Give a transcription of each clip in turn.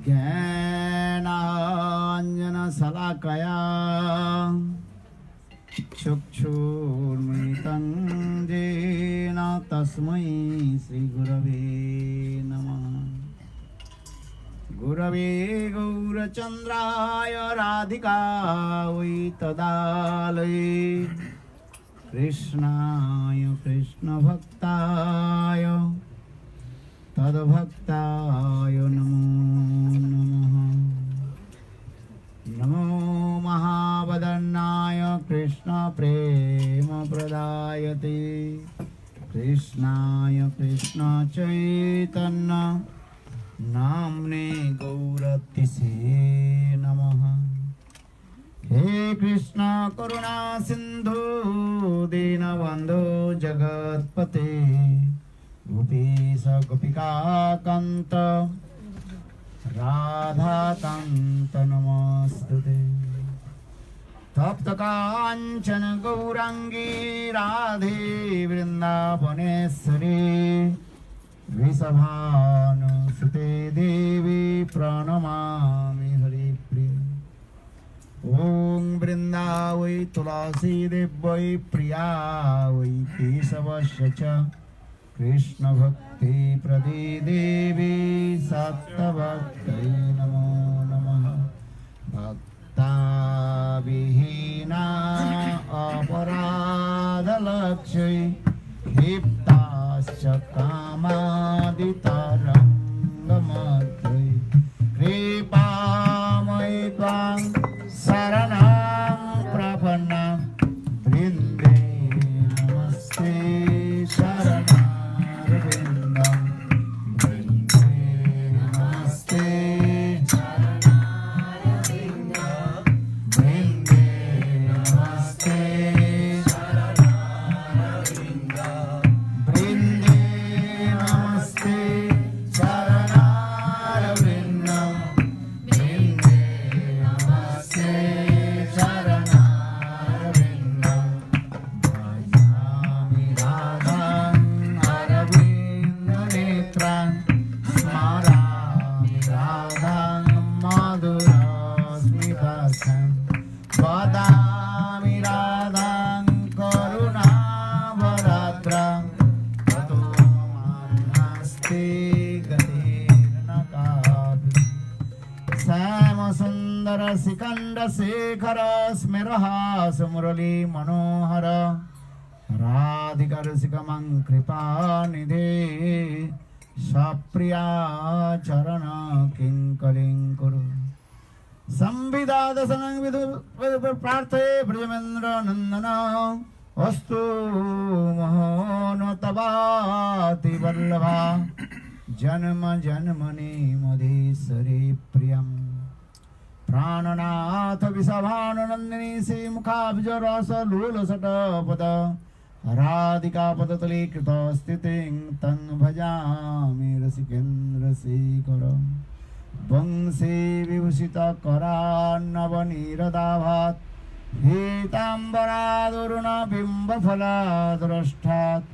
ज्ञानाञ्जनशलाकया चक्षुर्मिलितं येन तस्मै श्रीगुरवे नमः। गुरवे गौरचन्द्राय राधिकायै तदालये कृष्णाय कृष्णभक्ताय तद्भक्ताय नमो नमः। नमो महावदन्नाय कृष्ण प्रेम प्रदायते कृष्णाय कृष्ण चैतन्य नाम्ने गौरतिसे नमः। हे कृष्ण करुणा सिंधु दीनबंधु जगत्पते गोपीश गोपिका कांत राधा कांत नमस्तुते। तप्त कांचन गौरांगी राधे वृंदावनेश्वरी वृषभानुसुते देवी प्रणमामि हरिप्रिये। ओं वृंदावै तुलसी देव्यै प्रिया वै केशवस्य च कृष्ण भक्ति प्रदे देवी सत्तभक्त्यै नमो नमः। भक्ता विहीना अपराधलक्ष्यै क्षिप्ताश्च कामादितरङ्गमध्यै कृपामयि त्वां शरणं प्रपन्नां वृन्दे नमस्ते शरणारविन्दं वृन्दे नमस्ते शरणारविन्दं वृन्दे नमस्ते शरणारविन्दं वृन्दे नमस्ते शरणारविन्दं वृन्दे नमस्ते शरणारविन्दं। भजामि राधां अरविन्दनेत्रां स्मरामि राधां मधुरस्मितस्मितं वदामि राधां करुणावरात्रां ततो मान्नास्ति गतिर्न कापि। श्याम सुंदर सिकंद शेखर स्मेरहास मुरली मनोहर राधिका रसिकमं कृपा निधे सप्रिया चरण किंकलिं कुरु। संविदाद सनं विदु प्रार्थे ब्रजमेन्द्र नंदन अस्तु मोहन तवाति वल्लभा जन्म जन्मनि मधेश्वरी प्रियं। प्राणनाथ विषभानुनन्दिनी श्रीमुखाब्ज रस लोलसटपद राधिका पदतले कृतस्थितिं तं भजामि रसिकेन्द्र शेखर। वंशे विभूषित करान्नवनीरदाभात् पीताम्बरादुरुण बिम्बफलाद्रष्टात्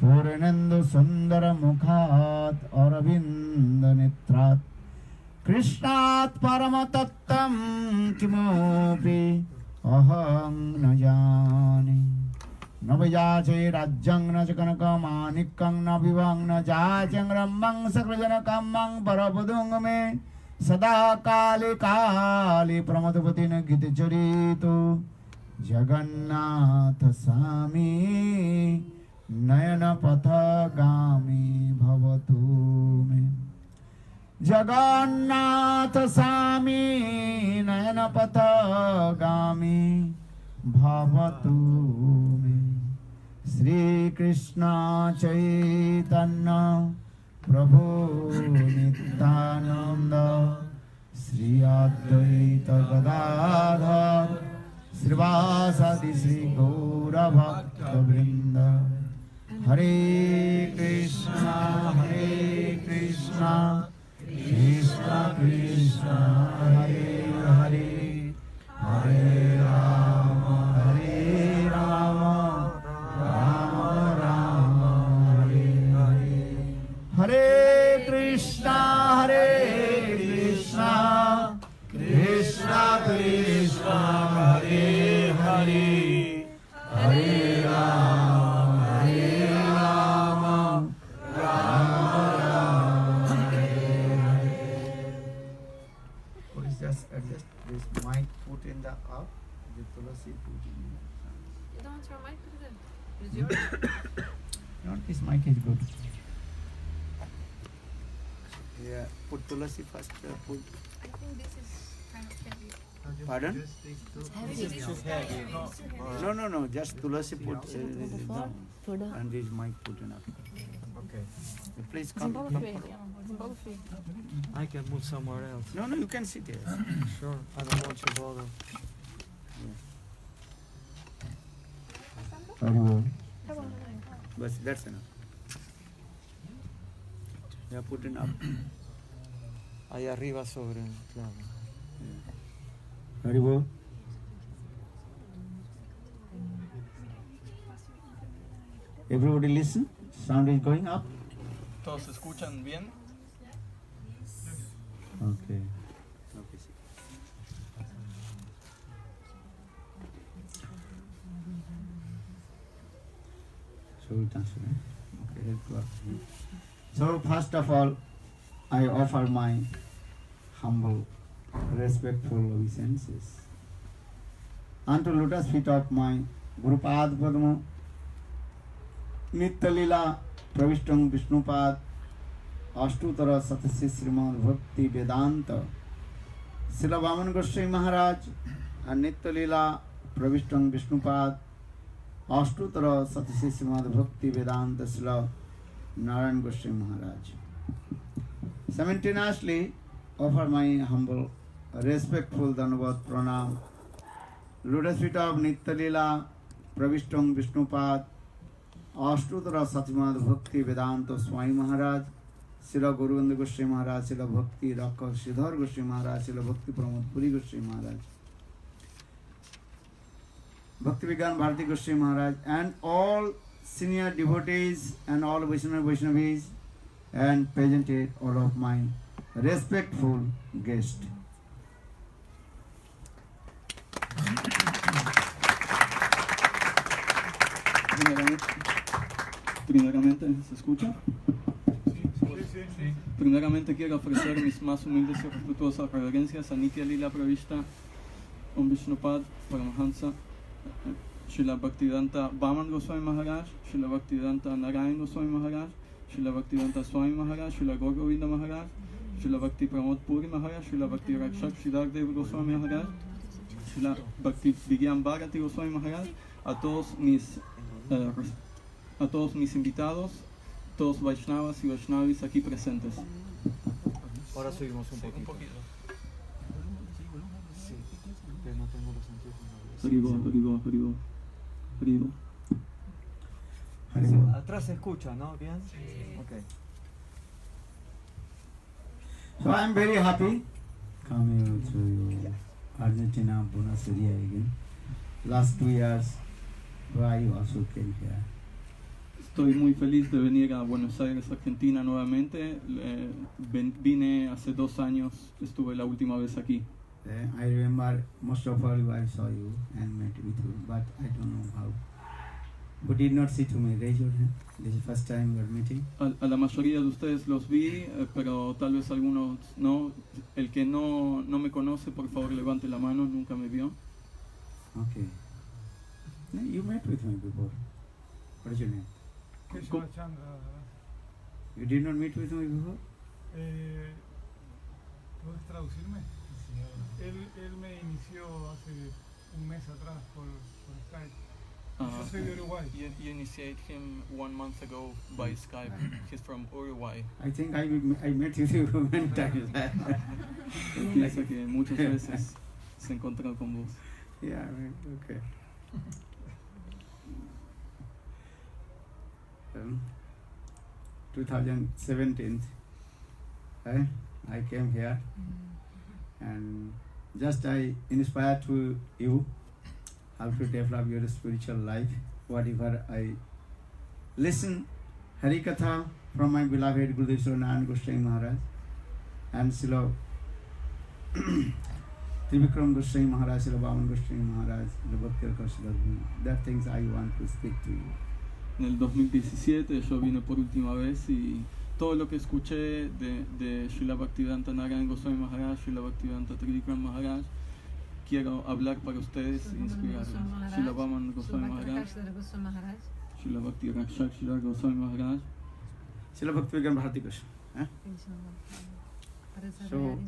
पूर्णेन्दु सुंदर मुखात् अरविंद नेत्रात् कृष्णात् परमतत्त्वं किमपि अहं न जाने। न विजाचे राज्यं न च कनकमाणिक्यं न विभं न जाचेन्द्रं सकलजनकामं परपदुं मे सदा काले काले प्रमथपति न गीतचरितो जगन्नाथ स्वामी नयन पथगामी भवतु मे। जगन्नाथ स्वामी नयन पथगामी भवतु मे। श्री कृष्ण चैतन्य प्रभु नित्यानंद श्री अद्वैत गदाधर श्रीवासादि श्री गौरभक्तवृंद। हरे कृष्णा कृष्ण कृष्ण हरे हरे हरे राम राम राम हरे हरे। हरे Krishna Krishna, Hare Krishna, Krishna Krishna, Hare Hare, Hare Rama, Hare Rama, Rama Rama, Hare Hare. Please just adjust this mic, put in the up, the tulasi put in. You don't want your mic? Put it in. Is it yours? Not this mic is good. Yeah, put tulasi first. Put. I think this is kind of heavy. Pardon? It's heavy. No. Just tulasi put down. And this mic put in up. Okay. Please come. I can move somewhere else. No, you can sit here. Sure. I don't want to bother. But that's enough. Yeah, put it up. Ahí arriba sobre, claro. Haribol. Everybody listen. Sound is going up. ¿Todos se escuchan bien? Okay. So first of all, I offer my humble, respectful obeisances unto lotus feet of my Gurupad Padma, Nitya Lila Pravishtam Vishnupad, Ashtutara Satasya Srimad Bhakti Vedanta, Srila Vaman Goswami Maharaj, and Nitya Lila Pravishtam Vishnupad, Ashtutara Satasya Srimad Bhakti Vedanta, Srila Narayan Goswami Maharaj. Simultaneously offer my humble, respectful Dhanavad Pranam, lotus feet of Nitya Lila Pravishtam Vishnupad, Ashtutara Satimad Bhakti Vedanta Swami Maharaj, Srila Guruvanda Goswami Maharaj, Srila Bhakti Rakha Sridhar Goswami Maharaj, Srila Bhakti Pramod Puri Goswami Maharaj, Bhakti Vigyan Bharati Goswami Maharaj, and all senior devotees and all Vaishnavis, and presented all of my respectful guests. Primeramente, ¿se escucha? Primeramente quiero ofrecer mis más humildes y respetuosas reverencias a Nitya Lila Pravishta Om Vishnupad Paramahansa Srila Bhaktivedanta Vaman Goswami Maharaj, Srila Bhaktivedanta Narayan Goswami Maharaj, Srila Bhaktivedanta Swami Maharaj, Srila Gaur Govinda Maharaj, Srila Bhakti Pramod Puri Maharaj, Srila Bhakti Rakshak Sridhar Dev Goswami Maharaj, Srila Bhakti Vigyan Bharati Goswami Maharaj, a todos mis invitados, todos Vaishnavas y Vaishnavis aquí presentes. Ahora subimos un poquito. Sí, que no tengo los anteojos. Haribo. Atrás se escucha, ¿no? Bien? Okay. So I am very happy coming to Argentina, Buenos Aires again. Last 2 years, I also came here. Estoy muy feliz de venir a Buenos Aires, Argentina nuevamente. Vine hace 2 años, estuve la última vez aquí. I remember most of all I saw you and met with you, but I don't know how. Who did not see to me, raise your hand. This is the first time we are meeting. A la mayoría de ustedes los vi, pero tal vez algunos no. El que no me conoce, por favor levante la mano, nunca me vio. Okay. No, you met with me before. What is your name? ¿Cómo? You did not meet with me before? ¿Puedes traducirme? Él me inició hace un mes atrás por Skype. Yo soy de Uruguay. You initiated him 1 month ago by Skype. He's from Uruguay. I think I met you many times. Piensa que muchas veces se encontró con vos. Yeah, okay. 2017, I came here and just I inspired to you how to develop your spiritual life. Whatever I listen Harikatha from my beloved Gurudev Sri Narayan Goswami Maharaj and Srila Trivikram Goswami Maharaj, Srila Vaman Goswami Maharaj, Srila Bhakti Srila. That things I want to speak to you. En el 2017 yo vine por última vez y todo lo que escuché de Srila Bhaktivedanta Narayan Goswami Maharaj, Srila Bhaktivedanta Trivikram Maharaj, quiero hablar para ustedes e inspirarles. Srila Vaman Goswami Maharaj, Srila Bhakti Rakshak Srila Goswami Maharaj. Srila Bhakti Vikram Bharati Goswami. So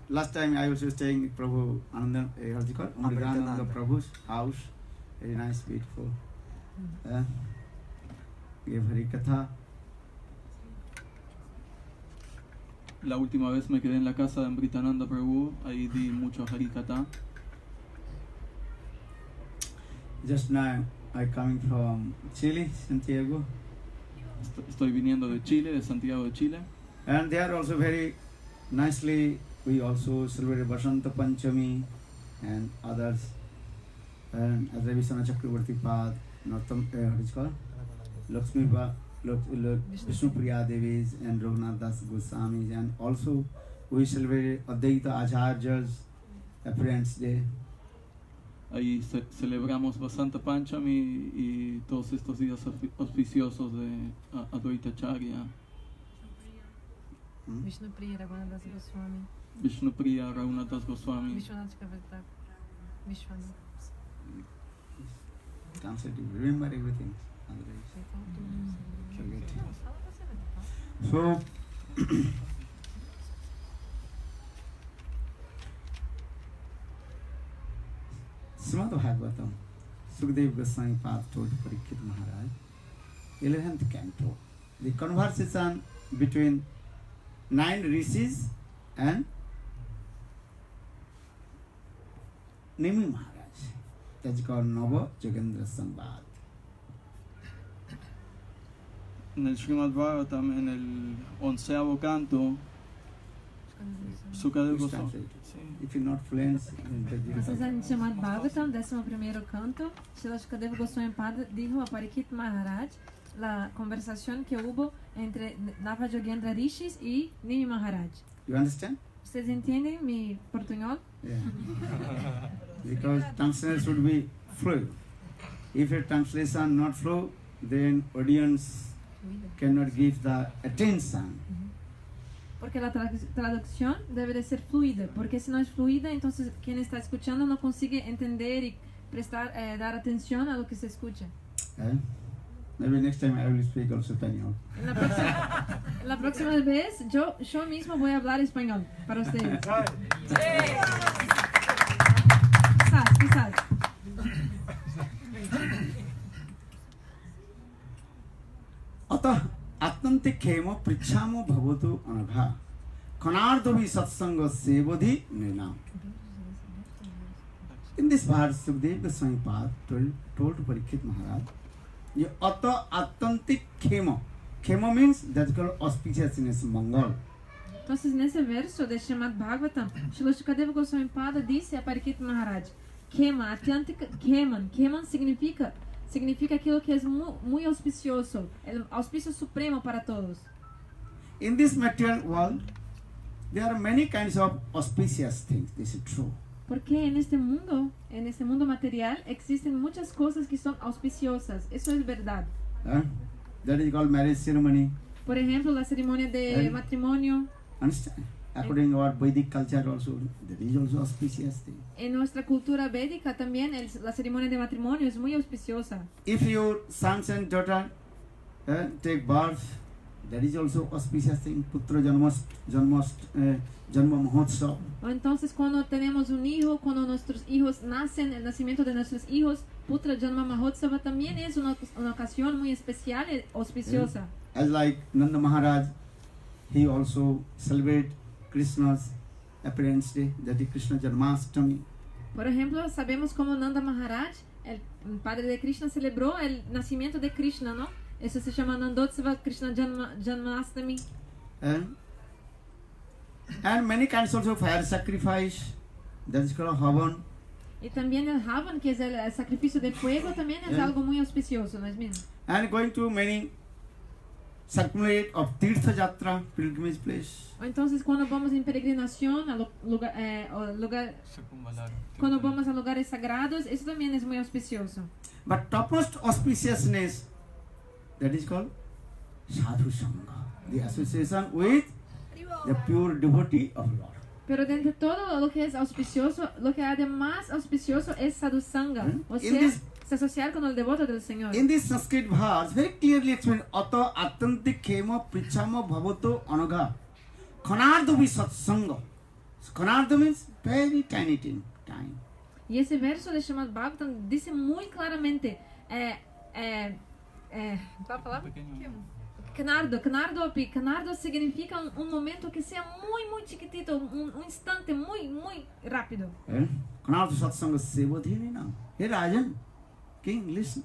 last time I was staying at Prabhu Ananda, what's it called? Amritananda Prabhu's house. Very nice, beautiful. Gave Hari Katha. La última vez me quedé en la casa de Amritananda Prabhu, ahí di mucho Harikata. Just now I coming from Chile, Santiago, Estoy viniendo de Chile, de Santiago de Chile. and they are also very nicely. We also celebrated Vasanta Panchami and others, and as Ravisana Chakravarti Pad, Northam, what is it called? Lakshmi Vishnu Priya Devis and Raghunath Das Goswamis, and also we celebrated Advaita Acharya's appearance day. Ahí celebramos Vasanta Panchami y todos estos días auspiciosos de Advaita Acharya, Vishnu Priya Raghunath Das Goswami, Vishnu Priya Raghunath Das Goswami. Vishwanath Chakravarti, Vishwanath. Translate, remember everything. Otherwise, forget. So, Srimad Bhagavatam, Sukadeva Goswami Pad told Parikshit Maharaj, 11th canto, the conversation between 9 rishis and Nimi Maharaj. That's called Nava Jogendra Sambad. En el Srimad Bhagavatam, en el 11º canto, Sukadeva Please Goswami. translate. If you're not fluent, then take the Vocês em chamado Bhagavatam, 11º canto, Srila Sukadeva Goswami Pada dijo a Parikshit Maharaj la conversación que hubo entre Nava Jogendra Rishis y Nimi Maharaj. You understand? Vocês entendem mi portunhol? Yeah. Because translation should be fluid. If a translation not flow, then audience cannot give the attention. Porque la traducción debe de ser fluida, porque si no es fluida, entonces quien está escuchando no consigue entender y prestar, dar atención a lo que se escucha. Eh? Maybe next time I will speak also español. La próxima vez yo mismo voy a hablar español para ustedes. Quizás. अतः आत्मन्ते खेम पृच्छामो भवतु अनघा खनार्दवि सत्संग सेवधि नृणाम. In this verse, Sukadeva Goswami Pad told to Parikshit Maharaj, ये अत आत्यंतिक Khem. Khema means that's called auspiciousness, Mangal. Entonces, nesse verso de Srimad Bhagavatam, Srila Sukadeva Goswami Pada disse a Parikshit Maharaj, Khema, atyântica, Kheman significa aquilo que é muito auspicioso, el auspício supremo para todos. In this material world, there are many kinds of auspicious things. This is true. Porque en este mundo material, existen muchas cosas que son auspiciosas. Eso es verdad. That is called marriage ceremony. Por ejemplo, la ceremonia de matrimonio. Understand? According to our Vedic culture also, that is also auspicious thing. En nuestra cultura védica también la ceremonia de matrimonio es muy auspiciosa. If your sons and daughter take birth, that is also auspicious thing. Putra Janma Mahotsav. O entonces cuando tenemos un hijo, cuando nuestros hijos nacen, el nacimiento de nuestros hijos, Putra Janma Mahotsava también es una ocasión muy especial y auspiciosa. As like Nanda Maharaj, he also celebrate Krishna's appearance day, that is Krishna Janmashtami. Por ejemplo, sabemos como Nanda Maharaj, el padre de Krishna, celebró el nacimiento de Krishna, ¿no? Eso se llama Nandotsava Krishna Janmashtami. And many kinds also fire sacrifice, that is called Havan. Y también el Havan, que es el sacrificio de fuego, también es algo muy auspicioso, ¿no es mismo? And going to many circumambulate of Tirtha Jatra, pilgrimage place. Ou então, quando vamos em peregrinação, quando vamos a lugares sagrados, isso também é muito auspicioso. But topmost auspiciousness, that is called Sadhu Sangha, the association with the pure devotee of Lord. Pero dentro de todo lo que es auspicioso, lo que hay de más auspicioso es sadhu sangha, o In sea, this- se asociar con el devoto del Señor. In this Sanskrit verse, very clearly explained, Ata Attantik Khema Prichama Bhavato Anagha Khanardavi Satsanga. Khanarda means very tiny time. Y ese verso de Srimad Bhagavatam dice muy claramente, ¿cuál palabra? Canardo significa un momento que sea muy chiquitito, un instante muy rápido. Khanarda Satsanga Sevadhini now. Hey Rajan, King, listen.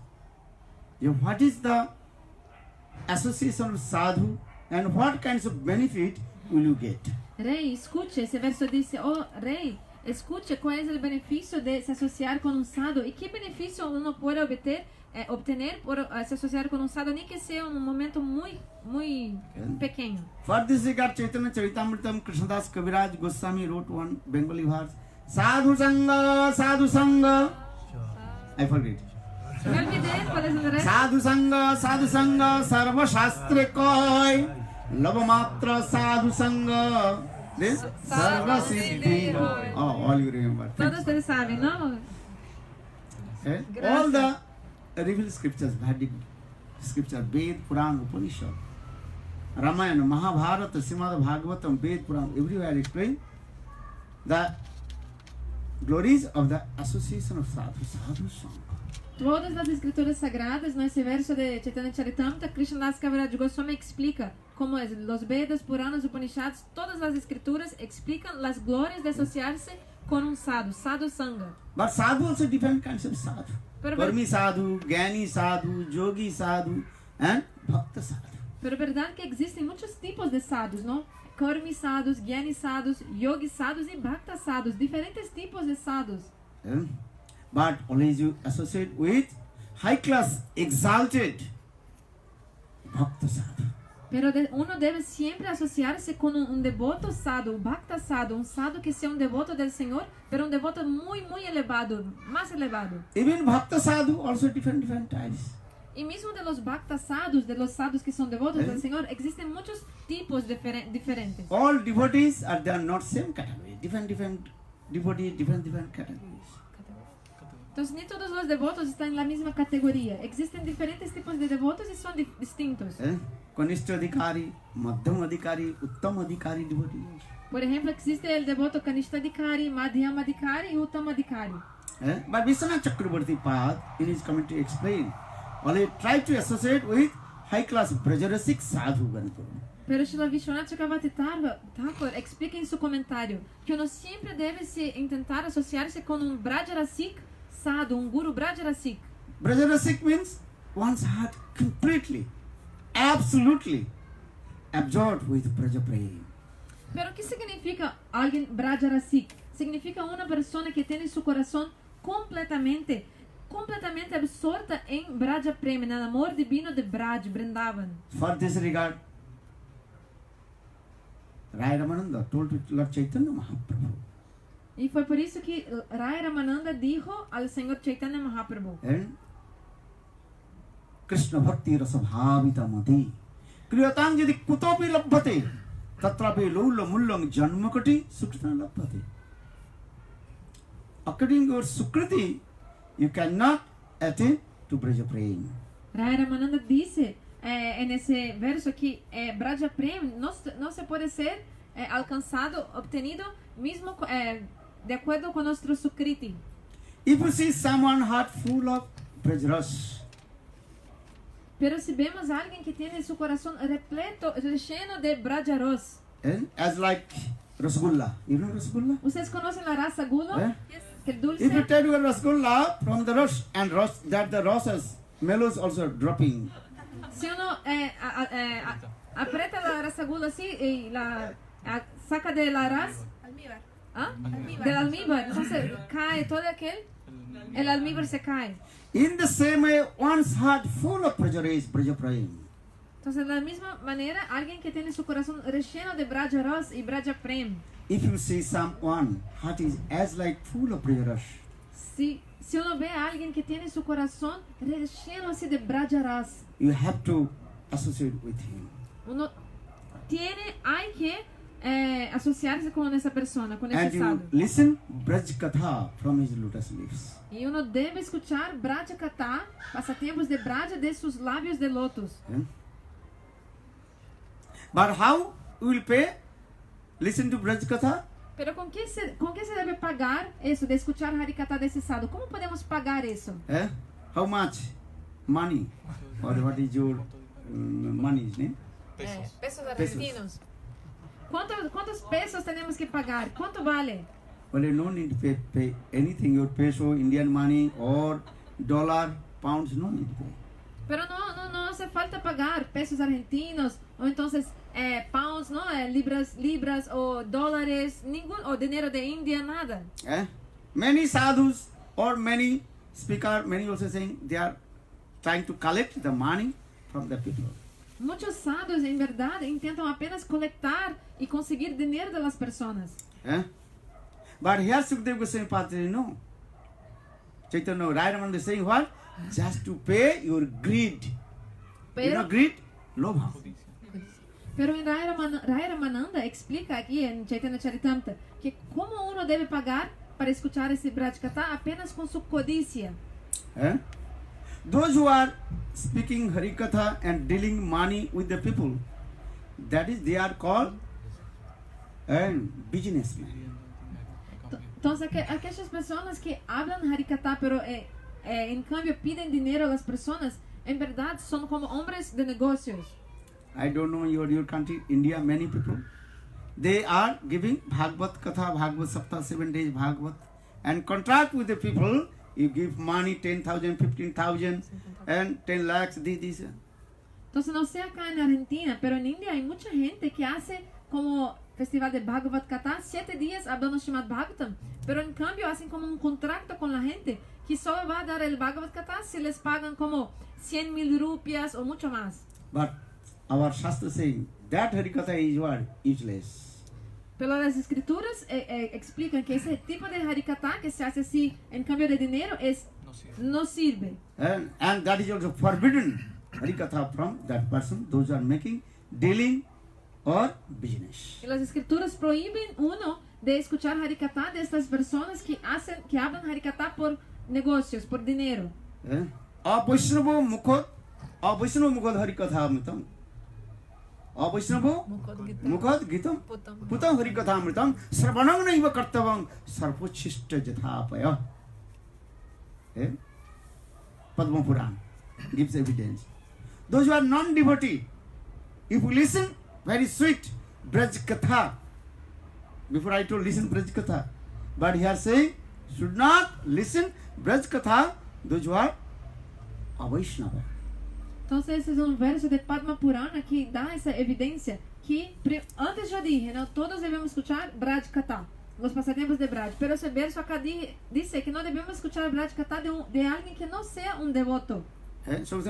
What is the association of sadhu and what kinds of benefit will you get? Rey, escuche, ese verso dice, oh rey, escuche cuál es el beneficio de se asociar con un sadhu y qué beneficio uno puede obtener por se asociar con un sadhu, ni que sea un momento muy pequeño. For this regard, Chaitanya Charitamrita Krishnadas Kaviraj Goswami wrote one Bengali verse, Sadhu Sangha, Sadhu Sangha. I forget. Me olvidé cuál es el resto. Sadhu Sangha, Sarva Shastre Koi, Lavamatra Sadhu Sangha, this Sarva Siddhi. Oh, all you remember. Todos ustedes saben, ¿no? Okay? All the revealed scriptures, Vedic scripture, Ved, Puran, Upanishad, Ramayana, Mahabharata, Srimad Bhagavatam, Ved, Puran, everywhere explain the glories of the association of sadhu, sadhu sangha. Todas las escrituras sagradas, nesse verso de Chaitanya Charitamrita, Krishnadas Kaviraj Goswami explica como es, los Vedas, Puranas, Upanishads, todas las escrituras explican las glorias de asociarse con un sadhu, sadhu sangha. But sadhu also different kinds of sadhu. Pero, Karmi sadhu, Gyani sadhu, Yogi sadhu, and Bhakta sadhu. pero verdade que existem muitos tipos de sadhus, não? Karmi sadhus, Gyani sadhus, Yogi sadhus e Bhakta sadhus, diferentes tipos de sadhus. But always you associate with high class, exalted Bhakta sadhu. Pero uno debe siempre asociarse con un devoto sadhu, un Bhakta sadhu, un sadhu que sea un devoto del Señor, pero un devoto muy elevado, más elevado. Even Bhakta sadhu also different types. Y mismo de los Bhakta sadhus, de los sadhus que son devotos del Señor, existen muchos tipos diferentes. All devotees are they are not same category. Different devotees, different categories. Entonces, ni todos los devotos están en la misma categoría. Existen diferentes tipos de devotos y son distintos. Kanishta adhikari, Madhyam adhikari, Uttam adhikari devotees. Por ejemplo, existe el devoto Kanishta-adhikari, Madhyam-adhikari y Uttam-adhikari. But Vishwanath Chakrabarti Pad, in his commentary, explained, only try to associate with high class Brajarasik sadhu Ganapur. Pero Srila Vishwanath Chakrabarti Thakur explica em seu comentário que uno sempre deve tentar associar-se com um Brajarasik sadhu, um guru Brajarasik. Brajarasik means one's heart completely, absolutely absorbed with Braja Prem. Pero o que significa alguém Brajarasik? Significa uma pessoa que tem seu coração completamente absorta em Braja Prem, no amor divino de Braj, Vrindavan. For this regard, Rai Ramananda told to Lord Chaitanya Mahaprabhu. E foi por isso que Rai Ramananda dijo ao Senhor Chaitanya Mahaprabhu: Krishna Bhakti Rasa Bhavita Mati Kriyatang Yadi Kutopi Labhate Tatrapi Lula Mullang Janmakati Sukrita Labhate. According to your Sukriti, you cannot attain to Braja Prem. Rai Ramananda disse nesse verso que Braja Prem não se pode ser alcançado, obtenido, mesmo de acordo com nosso Sukriti. If you see someone heart full of Brajras, Pero se vemos alguém que tem seu coração repleto, cheio de Brajaros. as like Rasgulla. You know Rasgulla? Vocês conhecem a raça gula? Aquele dulce? If you take your Rasgulla from the rush and rush, that the roses, mellows also dropping. Se uno aprieta a raça gula assim e saca de la raça, del almíbar, entonces cae todo aquele, el almíbar se cae. In the same way, one's heart full of pleasure is Braja Prem. Entonces, de la misma manera, alguien que tiene su corazón relleno de Braja Ras y Braja Prem, if you see someone heart is as like full of Braja, si uno ve a alguien que tiene su corazón relleno así de Braja Ras, you have to associate with him. uno hay que asociarse con esa persona, con And ese you sadhu. listen Braj Katha from his lotus lips. Y uno debe escuchar Braja Katha, pasatiempos de Braja de sus labios de lotus. Yeah? But how you will pay? Listen to Braj Katha? Pero ¿con qué se debe pagar eso de escuchar Harikatha desse sadhu? ¿Cómo podemos pagar eso? Eh? How much? Money? Or what is your money? Pesos argentinos. ¿Cuántos pesos tenemos que pagar? ¿Cuánto vale? Well, you no need to pay anything. Your peso, Indian money, or dollar, pounds, no need to pay. Pero no hace falta pagar pesos argentinos o entonces pounds, ¿no? Libras o dólares, o dinero de India, nada. Many sadhus or many speakers, many also saying they are trying to collect the money from the people. Muchos sadhus, en verdad, intentan apenas colectar y conseguir dinero de las personas. But here Sukadeva Goswami Padre, no. Chaitanya Rayaman is saying what? Just to pay your greed. You know greed? Lobha. Pero en Raya Ramananda explica aquí en Chaitanya Charitamrita que como uno debe pagar para escuchar esse Braj Katha apenas com sua codícia. Those who are speaking Harikatha and dealing money with the people, that is, they are called businessmen. Entonces, aquelas pessoas que hablam Harikatha, pero em cambio piden dinheiro às pessoas, em verdade são como homens de negócios. I don't know your country, India, many people, they are giving Bhagavad Katha, Bhagavad Saptah, 7 days Bhagavad, and contract with the people. You give money 10,000, 15,000, and 10 lakhs, this. Entonces, não sei acá na Argentina, pero en India hay mucha gente que hace como festival de Bhagavad Katha, 7 días hablando Srimad Bhagavatam, pero en cambio hacen como un contrato con la gente que solo va a dar el Bhagavad Katha si les pagan como 100,000 rupias o mucho más. But our Shastra saying that Harikatha is what? Useless. Pero las escrituras explican que ese tipo de Harikatha que se hace así en cambio de dinero no sirve. And that is also forbidden Harikatha from that person, those are making, dealing or business. Y las escrituras prohíben uno de escuchar Harikatha de estas personas que hablan Harikatha por negocios, por dinero. Vaishnava Mukhad Harikatha Amritam. Vaishnava Mukhad Gitam Putam Harikatha Amritam Sarvanam Naiva Kartavam Sarpochishta Jathapaya. Padma Puran gives evidence. Those who are non-devotee, if you listen, very sweet Braj Katha. Before I told listen Braj Katha, but here saying should not listen Braj Katha those who are Vaishnava. Entonces esse é verso de Padma Purana que dá essa evidência que antes de ir, ¿no? Todos devemos escuchar Braj Katha, os passatempos de Braj. Pero esse verso acá dice que não devemos escuchar Braj Katha de alguém que não seja devoto. So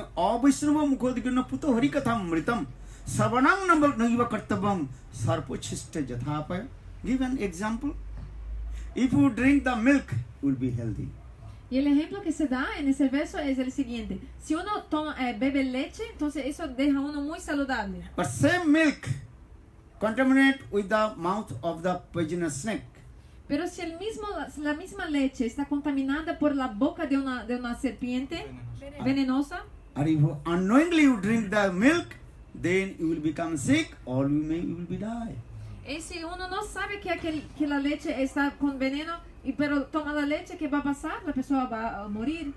Vaishnava Mukhodigana Puto Harikatha Amritam Savanam Naiva Kartavam Sarpochista Jathapaya. Give an example. If you drink the milk, you will be healthy. Y el ejemplo que se da en ese verso es el siguiente. Si uno bebe leche, entonces eso deja a uno muy saludable. But same milk contaminate with the mouth of the poisonous snake. Pero si la misma leche está contaminada por la boca de una serpiente venenosa, or if unknowingly you drink the milk, then you will become sick or you will be die. y si uno no sabe que la leche está con veneno, pero toma la leche, ¿qué va a pasar? La persona va a morir.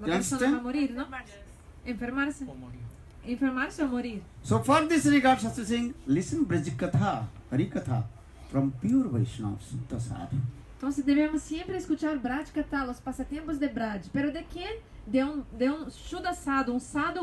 La persona va a morir, ¿no? Enfermarse. Enfermarse o morir. So for this regard, Shastra saying, listen Braj Katha, Harikatha, from pure Vaishnavas, Siddha Sadhu. Entonces debemos siempre escuchar Braj Katha, los pasatiempos de Braj. ¿Pero de quién? De un Shuddha Sadhu,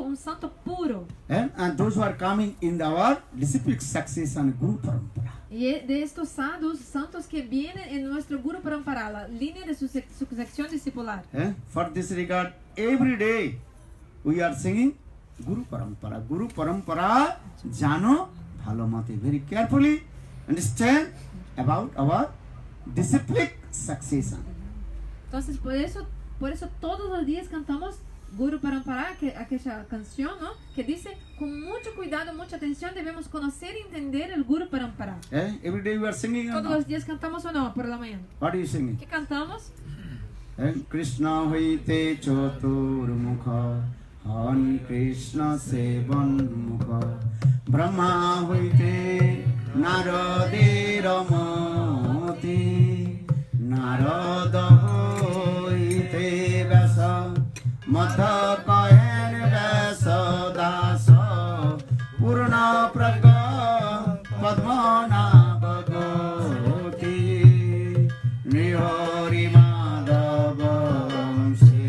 un santo puro. And those who are coming in our disciplic succession Guru Parampara. Y de estos sadhus, santos que vienen en nuestro Guru Parampara, la línea de sucesión discipular. For this regard, every day we are singing Guru Parampara Jano Bhalomate. Very carefully understand about our disciplic succession. Entonces, por eso todos los días cantamos Guru Parampara, aquella canción, ¿no? Que dice, con mucho cuidado, mucha atención, debemos conocer y entender el Guru Parampara. Every day we are singing or Todos not? los días cantamos o no, por la mañana. What are you singing? ¿Qué cantamos? Krishna hoite chotur mukha, Han Krishna sevan mukha, Brahma hoite Narade ramati, Narada hoite Vyasa, Madha kayan Vyasa dasa, Purna praga Padmana bhagavati, Nihari Madhavanse,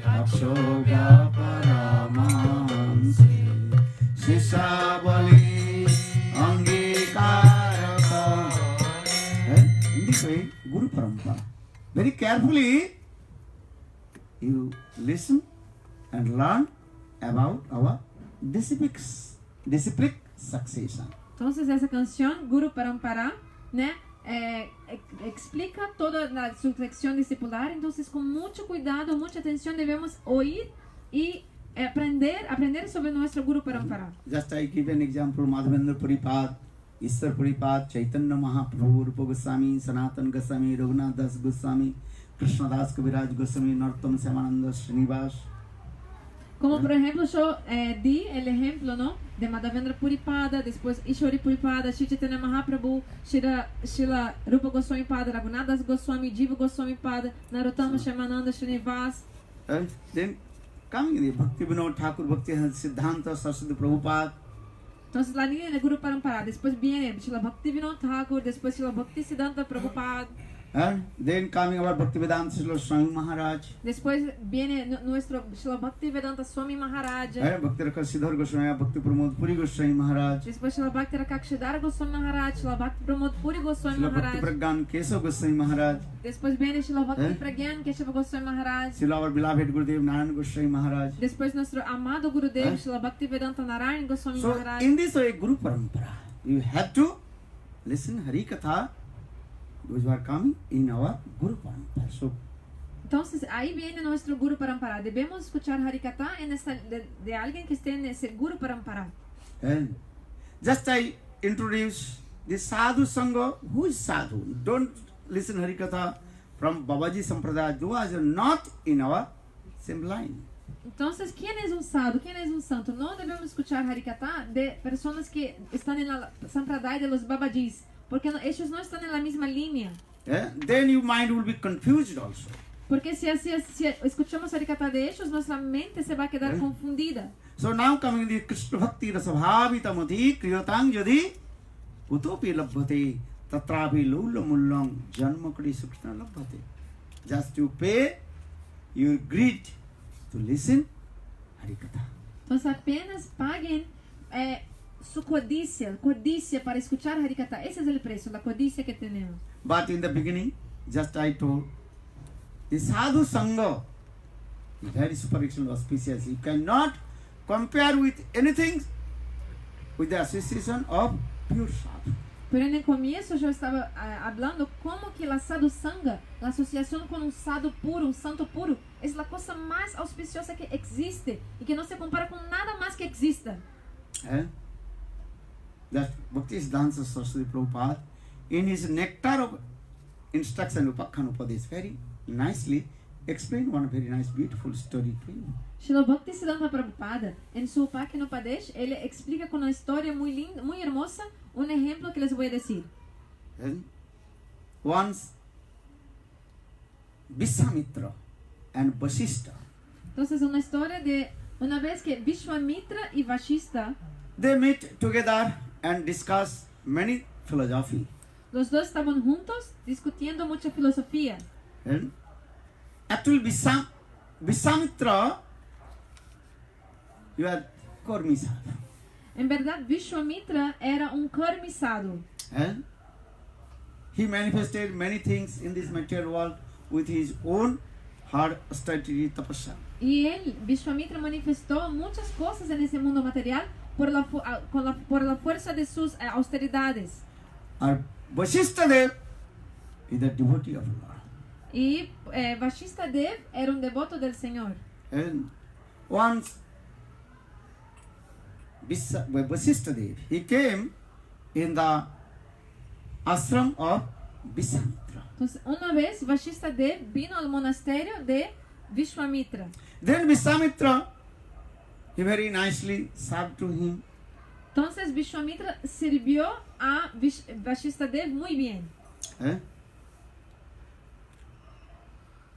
Akshobhya Paramanse, Sisabali Angikaraka. In this way, Guru Parampara. Very carefully, you listen and learn about our disciplic succession. Entonces, esa canción, Guru Parampara, né? Explica toda la sucesión discipular. Entonces, con mucho cuidado, mucha atención, debemos oír y aprender sobre nuestro Guru Parampara. Just I give an example, Madhavendra Puripad, Ishwar Puripad, Chaitanya Mahaprabhu, Rupa Goswami, Sanatan Goswami, Raghunath Das Goswami, Krishnadas Kaviraj Goswami, Narottam Syamananda Srinivas. Como por ejemplo, yo di el ejemplo, ¿no? De Madhavendra Puripada, después Ishwari Puripada, Shri Chaitanya Mahaprabhu, Srila Rupa Goswami Pada, Raghunath Das Goswami, Jiva Goswami Pada, Narottama Syamananda Srinivas. And then coming in the Bhakti Vinod Thakur, Bhakti Siddhanta Saraswati Prabhupada. Entonces la línea de Guru Parampara, después viene Srila Bhakti Vinod Thakur, después Srila Bhakti Siddhanta Prabhupada. And then coming our Bhaktivedanta Srila Swami Maharaj. Después viene nuestro Srila Bhaktivedanta Swami Maharaj. Bhakti Rakshidhar Goswami, Bhakti Pramod Puri Goswami Maharaj. Después Srila Bhakti Rakshidhar Goswami Maharaj, Srila Bhakti Pramod Puri Goswami Srila Bhakti Maharaj. Pragyan Keshav Goswami Maharaj. Después viene Srila Bhakti Pragyan Keshava Goswami Maharaj. Srila our beloved Gurudev Narayan Goswami Maharaj. Después nuestro amado Gurudev Srila Bhaktivedanta Narayan Goswami So Maharaj. in this way, Guru Parampara, you have to listen Hari Katha, those who are coming in our Guru Parampara. So Entonces ahí viene nuestro Guru Parampara. Debemos escuchar Harikatha de alguien que esté en ese Guru Parampara. and just I introduce the Sadhu Sangha. Who is Sadhu? Don't listen Hari Katha from Babaji Sampradaya, those are not in our same line. Entonces, ¿quién es un sadhu? ¿Quién es un santo? No debemos escuchar Harikatha de personas que están en la Sampradaya de los Babajis, porque ellos no están en la misma línea. Then your mind will be confused also. Porque si escuchamos Harikatha de ellos, nuestra mente se va a quedar confundida. So now coming the Krishna Bhakti Rasabhavita Madhi Kriyatang Yadi Utopi Labhate Tatrapi Lula Mullang Janma Kri Sukrishna Labhate. Just to pay your greed to listen Harikatha. Entonces apenas paguen su codicia para escuchar Harikatha. Ese es el precio, la codicia que tenemos. But in the beginning, just I told, the Sadhu Sangha is very super excellent, auspicious. You cannot compare with anything with the association of pure sadhu. Pero en el comienzo yo estaba hablando como que la sadhu sangha, la asociación con un sadhu puro, un santo puro, es la cosa más auspiciosa que existe y que no se compara con nada más que exista. That Bhaktisiddhanta Saraswati Prabhupada, in his Nectar of Instruction Upakhyan Upadesh, very nicely explained one very nice, beautiful story to you. Srila Bhaktisiddhanta Prabhupada, en su Upakhyan Upadesh, ele explica con una historia muy linda, muy hermosa, un ejemplo que les voy a decir. Once, Vishwamitra and Vasishtha, Entonces, una historia de una vez que Vishwamitra y Vashista, they meet together and discuss many philosophy. los dos estaban juntos discutiendo mucha filosofía. And actually, Vishwamitra, you are Karmi sadhu. En verdad, Vishwamitra era un karmi sadhu. And he manifested many things in this material world with his own hard austerity tapasya. Y él, Vishwamitra, manifestó muchas cosas en ese mundo material por por la fuerza de sus austeridades. Our Vasishtha Dev is the devotee of Lord. Y Vashista Dev era un devoto del Señor. And once Vasishtha Dev, he came in the ashram of Vishwamitra. Entonces, una vez Vashista Dev vino al monasterio de Vishwamitra. Then Vishwamitra, he very nicely served to him. Entonces Vishwamitra sirvió a Vashista Dev muy bien. Eh?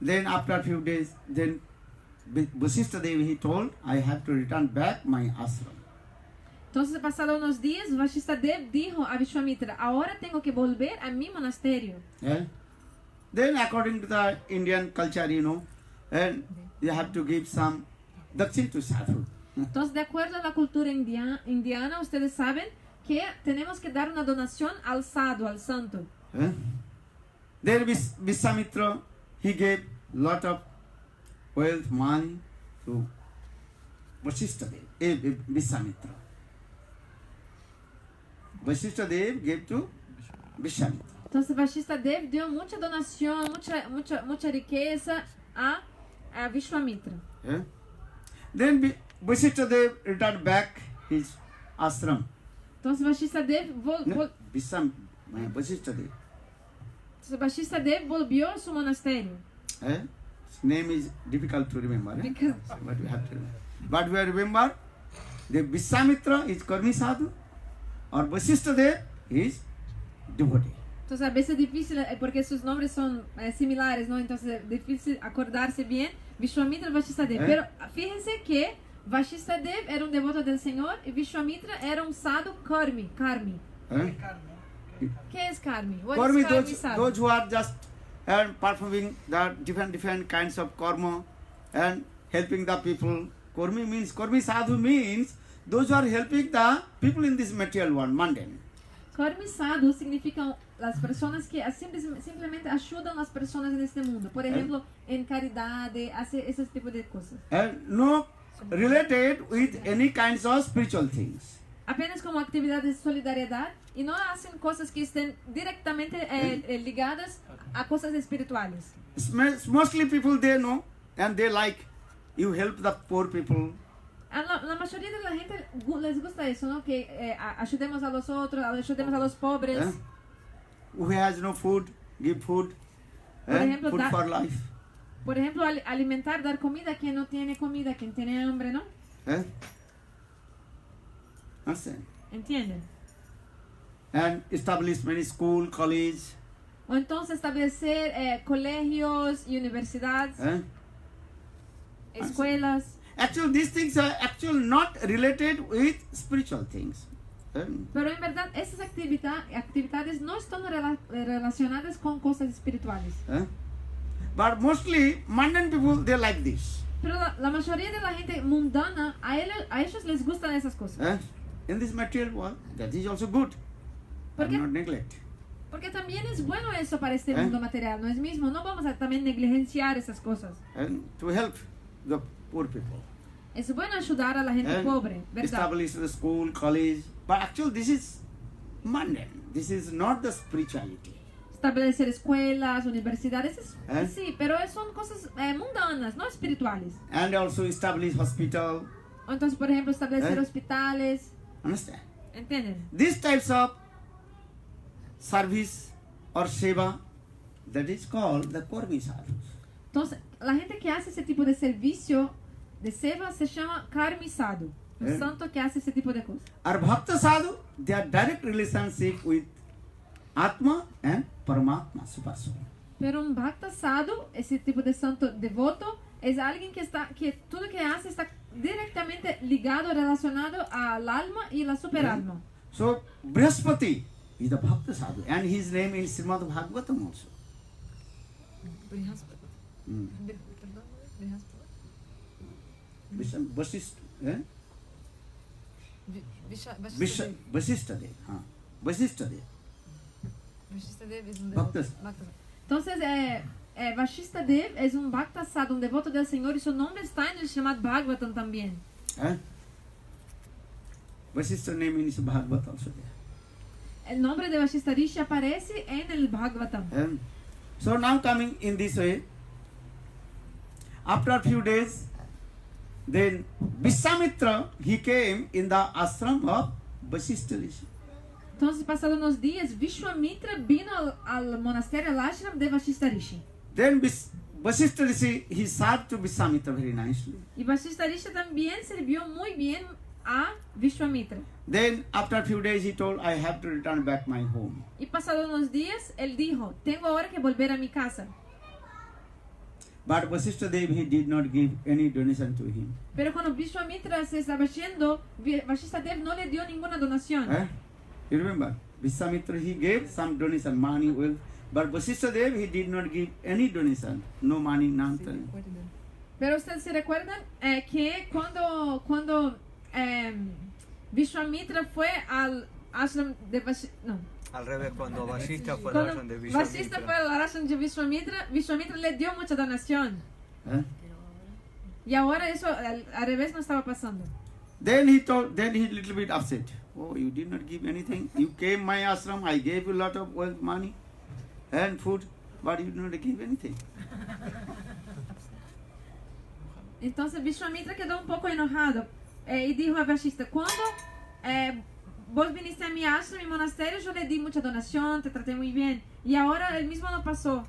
Then after a few days, then Vasishtha Dev, he told, I have to return back my ashram. Entonces, pasados unos días, Vashista Dev dijo a Vishwamitra, ahora tengo que volver a mi monasterio. Eh? Then according to the Indian culture, and you have to give some dakshin to sadhu. Entonces, de acuerdo a la cultura indiana, ustedes saben que tenemos que dar una donación al sadhu, al santo. Eh? Then Vishwamitra, he gave lot of wealth, money to Vasishtha Dev, Vishwamitra. Vasishtha Dev gave to Vishwamitra. Entonces, Vashista Dev dio mucha donación, mucha riqueza a Vishwamitra. Eh? Then Vasishtha Dev returned back his ashram. Entonces, Vashista Dev Vashista Dev volvió a su monasterio. Eh? His name is difficult to remember. Eh? Because- But we have to remember. But we remember the Vishwamitra is Karmi Sadhu or Vasishtha Dev is devotee. Entonces, a veces es difícil, porque sus nombres son similares, ¿no? Entonces, es difícil acordarse bien. Vishwamitra y Vashista Dev. Pero fíjense que Vashista Dev era un devoto del Señor y Vishwamitra era un sadhu karmi. Eh? ¿Qué es karmi? What Karmi, is karmi sadhu? those who are just performing the different kinds of karma and helping the people. Karmi Sadhu means those who are helping the people in this material world, mundane. Karmi sadhu significa las personas que simplemente ayudan a las personas en este mundo. Por ejemplo, en caridad, hace ese tipo de cosas. And no related with any kinds of spiritual things. Apenas como actividades de solidariedad y no hacen cosas que estén directamente ligadas a cosas espirituales. Mostly people they know and they like you help the poor people. La mayoría de la gente les gusta eso, ¿no? Que ayudemos a los otros, ayudemos a los pobres. Eh? Who has no food, give food. Por ejemplo, food for life. Por ejemplo, alimentar, dar comida a quien no tiene comida, quien tiene hambre, ¿no? Eh? Understand? ¿Entienden? And establish many school, college. O entonces establecer colegios y universidades, escuelas. Actually, these things are actually not related with spiritual things. Pero en verdad esas actividades no están relacionadas con cosas espirituales. But mostly mundane people, they like this. Pero la mayoría de la gente mundana, a ellos les gustan esas cosas. In this material world, that is also good. ¿Por qué? Not neglect. Porque también es bueno eso para este mundo material, ¿no es mismo? No vamos a también negligenciar esas cosas. And to help the poor people. Es bueno ayudar a la gente pobre, ¿verdad? Establish the school, college. But actually this is mundane. This is not the spirituality. Establecer escuelas, universidades, sí, pero son cosas mundanas, no espirituales. And also establish hospital. O entonces, por ejemplo, establecer hospitales. Understand? ¿Entienden? These types of service or seva, that is called the Karmi Sadhus. Entonces, la gente que hace ese tipo de servicio de seva se llama Karmi Sadhu. Un santo que hace ese tipo de cosas. Our Bhakta Sadhu, they are direct relationship with Atma and Paramatma, Super Soul. Pero un Bhakta Sadhu, ese tipo de santo devoto, es alguien que todo que hace está directamente ligado, relacionado al alma y la superalma. So, Brihaspati is the Bhakta Sadhu and his name is Srimad Bhagavatam also. Vasishtha, Vasishtha Dev. Vasishtha Dev. Vasishtha Dev es un Bhakta. Entonces, Vashista Dev es un Bhakta Sadhu, un devoto del Señor, y su nombre está en el Srimad Bhagavatam también. Vasishtha name in Bhagavad also there. El nombre de Vashista Rishi aparece en el Bhagavatam. So now coming in this way, after a few days, then Vishwamitra, he came in the ashram of Vasishtha Rishi. Entonces, pasados unos días, Vishwamitra vino al monasterio, al ashram de Vashista Rishi. Then Vasishtha Rishi, he served to Vishwamitra very nicely. Y Vashista Rishi también sirvió muy bien a Vishwamitra. Then after a few days, he told, I have to return back my home. Y pasados unos días, él dijo, tengo ahora que volver a mi casa. But Vasishtha Dev, he did not give any donation to him. Pero cuando Vishwamitra se estaba yendo, Vashista Dev no le dio ninguna donación. You remember? Vishwamitra, he gave some donation, money, wealth. But Vasishtha Dev, he did not give any donation. No money, nothing. Pero ustedes se recuerdan que cuando Vishwamitra fue al ashram de Vashista, no. Al revés, cuando Vashista fue al Cuando ashram de Vashista fue al ashram de Vishwamitra le dio mucha donación. Y ahora eso al revés no estaba pasando. Then he little bit upset. Oh, you did not give anything. You came my ashram, I gave you a lot of wealth, money and food, but you did not give anything. Entonces Vishwamitra quedó un poco enojado y dijo a Vashista, cuando vos viniste a mi ashram, mi monasterio, yo le di mucha donación, te traté muy bien, y ahora el mismo no pasó.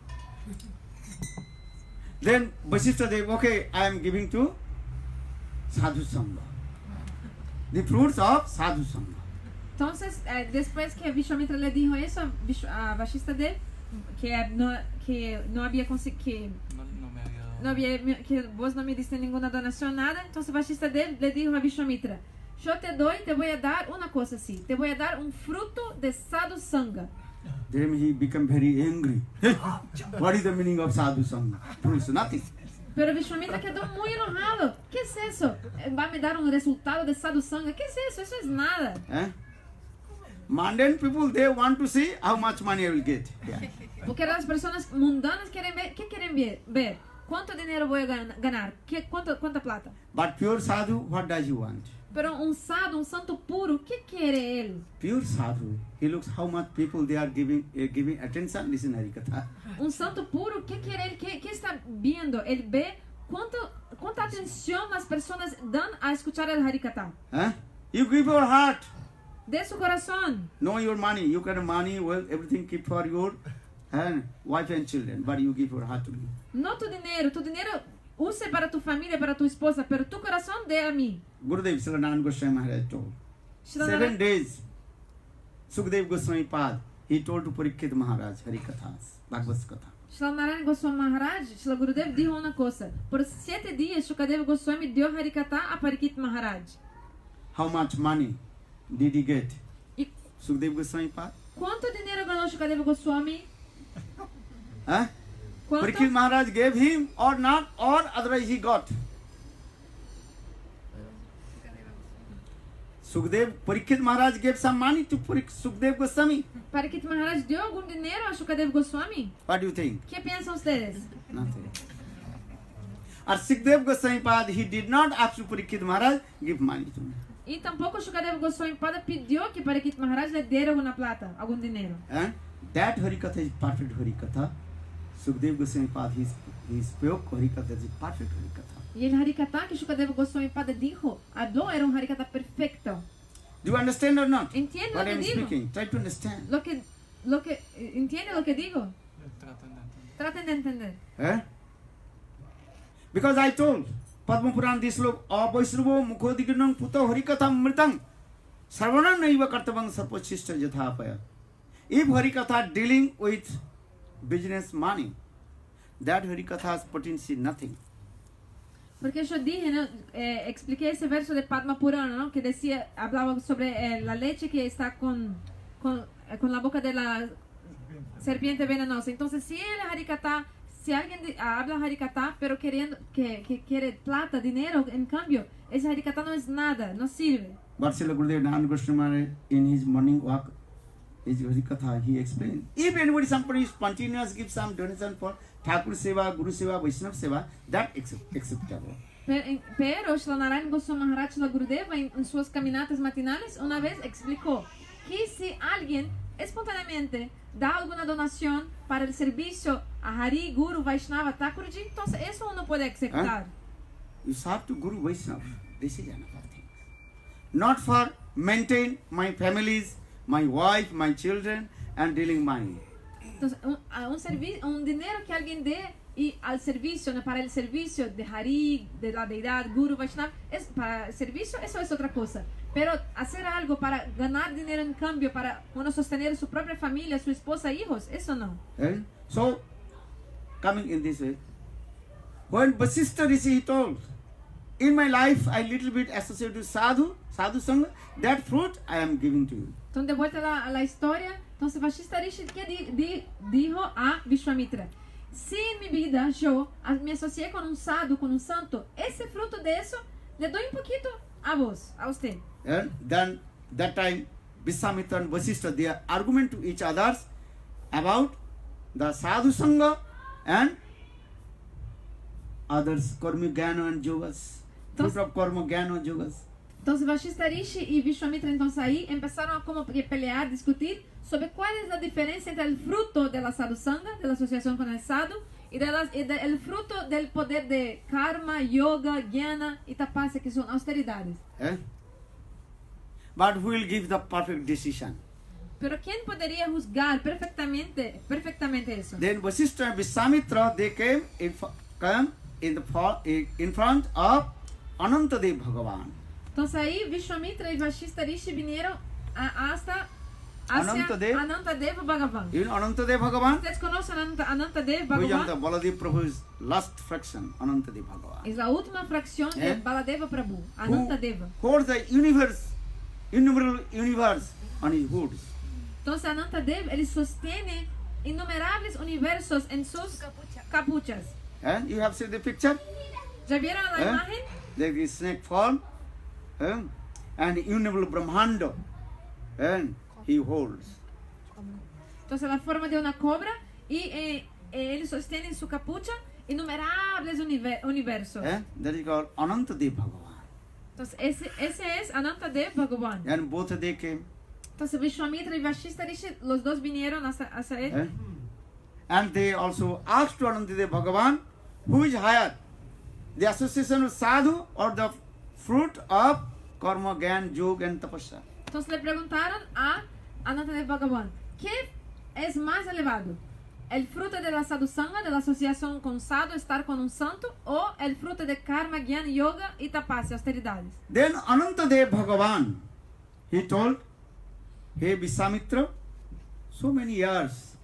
Then Vasishtha Dev, okay, I am giving to Sadhu Sangha. The fruits of Sadhu Sangha. Entonces, después que Vishwamitra le dijo eso a Vashista Dev, que no había conseguido, que vos no me diste ninguna donación, nada, entonces Vashista Dev le dijo a Vishwamitra, yo te voy a dar una cosa así, te voy a dar un fruto de Sadhu Sangha. Then he became very angry. What is the meaning of Sadhu Sangha? Fruits, nothing. Pero Vishwamitra quedó muy enojado. ¿Qué es eso? ¿Va a me dar un resultado de Sadhu Sangha? ¿Qué es eso? Eso es nada. Mundane people, they want to see how much money I will get. Porque las personas mundanas quieren ver, ¿qué quieren ver? ¿Cuánto dinero voy a ganar? ¿Cuánta plata? But pure sadhu, what does he want? Pero un sadhu, un santo puro, ¿qué quiere él? Pure sadhu, he looks how much people they are giving attention. Listen Harikatha. Un santo puro, ¿qué quiere él? ¿Qué está viendo? Él ve cuánta atención las personas dan a escuchar el Harikatha. You give your heart. De su corazón. No your money. You get money, well, everything keep for your wife and children. But you give your heart to me. No tu dinero use para tu familia, para tu esposa, pero tu corazón dé a mí. Gurudev Sri Narayan Goswami Maharaj told. 7 days, Sukdev Goswami Pad, he told to Parikshit Maharaj Harikathas, Bhagavad Katha. Shri Narayan Goswami Maharaj, Shri Gurudev dijo una cosa. Por 7 días, Shukadeva Goswami dio Harikatha a Parikshit Maharaj. How much money did he get? E Sukdev Goswami Pad? quanto dinheiro ganhou Shukadeva Goswami? Quanto? Parikshit Maharaj gave him or not, or otherwise he got. Parikshit Maharaj gave some money to Sukdev Goswami. Parikshit Maharaj deu algum dinheiro a Shukadeva Goswami? What do you think? O que pensam vocês? Nothing. Or Sukdev Goswami Pad, he did not ask to Parikshit Maharaj, give money to me. E tampouco Shukadeva Goswami Pada pediu que Parikshit Maharaj lhe dera alguma plata, algum dinheiro. That Harikatha is perfect Harikatha. Sukdev Goswami Pad, he spoke Harikatha is perfect Harikatha. E el Harikatha que Shukadeva Goswami Pada dijo, habló, era un Harikatha perfecto. Do you understand or not? Entiende What lo I que am digo? speaking. Try to understand. Entiende lo que digo? Traten de entender. Because I told Padma Puran this look Avaisruvo Mukhodiginam Puto Harikatham Mritang Sarvanam Naiva Kartabang Sarpachista Jathapaya. If Harikatha dealing with business money, that Harikatha has potency nothing. Porque yo dije, ¿no? Expliqué ese verso de Padma Purana, ¿no? Que decía, hablaba sobre la leche que está con la boca de la serpiente venenosa. Entonces, si el Harikatha, si alguien habla Harikatha, pero queriendo que quiere plata, dinero, en cambio, ese Harikatha no es nada, no sirve. But Srila Gurudev Narayan Goswami in his morning walk, his Harikatha, he explained. If anybody, somebody is spontaneous, give some donation for Thakur Seva, Guru Seva, Vaishnava Seva, that acceptable. Pero Shri Narayana Goswami Maharaj Shri Gurudeva en sus caminatas matinales una vez explicó que si alguien espontáneamente da alguna donación para el servicio a Hari, Guru, Vaishnava, Thakurji, entonces eso uno puede aceptar. You serve to Guru Vaishnava. This is another thing. Not for maintain my families, my wife, my children, and dealing money. Entonces, un dinero que alguien dé y al servicio, ¿no? Para el servicio de Hari, de la deidad, Guru, Vaishnava, es para el servicio, eso es otra cosa. Pero hacer algo para ganar dinero en cambio, para uno sostener su propia familia, su esposa, hijos, eso no. And so, coming in this way, when Vasishtha Rishi told, in my life I little bit associated with sadhu sangha, that fruit I am giving to you. Entonces, de vuelta a la historia, entonces Vasishtha Rishi dijo a Vishwamitra, si en mi vida yo me asocié con un sadhu, con un santo, ese fruto de eso le doy un poquito a vos, a usted. And then that time Vishwamitra and Vasishtha, they argument to each others about the sadhu sangha and others karma jnana and yogas, fruit of karma jnana and yogas. Entonces Vasishtha Rishi y Vishwamitra entonces ahí empezaron a como pelear, discutir sobre cuál es la diferencia entre el fruto de la sadhu sangha, de la asociación con el sadhu, y el fruto del poder de karma, yoga, jnana y tapasya, que son austeridades. But who will give the perfect decision? Pero ¿quién podría juzgar perfectamente eso? Then Vasishtha and Vishwamitra, they came in front of Anantadev Bhagavan. Entonces ahí Vishwamitra y Vasishtha Rishi vinieron hacia Anantadev Bhagavan. You know Anantadev Bhagavan? ¿Ustedes conocen Anantadev Who is the Bhagavan? Baladev Prabhu's last fraction, Anantadev Bhagavan. Es la última fracción de Baladeva Prabhu, Anantadeva. Who holds the universe, innumerable universe on his hoods. Entonces Anantadev, él sostiene innumerables universos en sus capuchas. And you have seen the picture? ¿Ya vieron la imagen? There is snake form and innumerable Brahmanda, and he holds. Entonces la forma de una cobra y él sostiene en su capucha innumerables universos. That is called Anantadev Bhagavan. Entonces ese es Anantadev Bhagavan. And both they came. Entonces Vishwamitra y Vasishtha Rishi, los dos vinieron hacia él. And they also asked to Anantadev Bhagavan, who is higher, the association of sadhu or the fruit of karma, gyan, yoga and tapasya? Entonces le preguntaron a Anantadev Bhagavan, ¿qué es más elevado? ¿El fruto de la sadhu sangha, de la asociación con sadhu, estar con un santo, o el fruto de karma, jnana, yoga y tapasya, austeridades? Then Anantadev Bhagavan, he told, hey Vishwamitra, so many years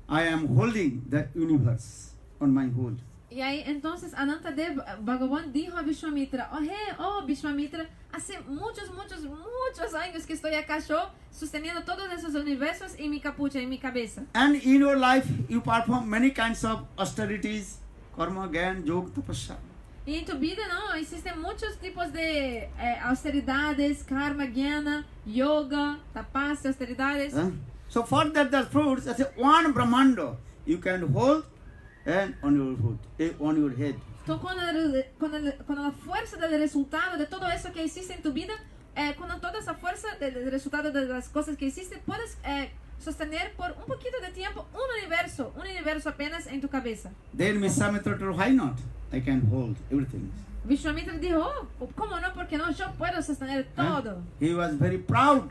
I am holding the universe on my hold. Y ahí entonces Anantadev Bhagavan dijo a Vishwamitra, oh Vishwamitra, hace muchos años que estoy acá yo sosteniendo todos esos universos en mi capucha, en mi cabeza. And in your life you perform many kinds of austerities, karma, gyan, yoga, tapasya. Y en tu vida, ¿no? Existen muchos tipos de austeridades, karma, jnana, yoga, tapasya, austeridades. So for that the fruits, as one Brahmanda you can hold and on your foot, on your head. Entonces, con la fuerza del resultado de todo eso que existe en tu vida, con toda esa fuerza del resultado de las cosas que existen, puedes sostener por un poquito de tiempo un universo apenas en tu cabeza. Then Vishwamitra told, why not? I can hold everything. Vishwamitra dijo, ¿cómo no? Porque no, yo puedo sostener todo. He was very proud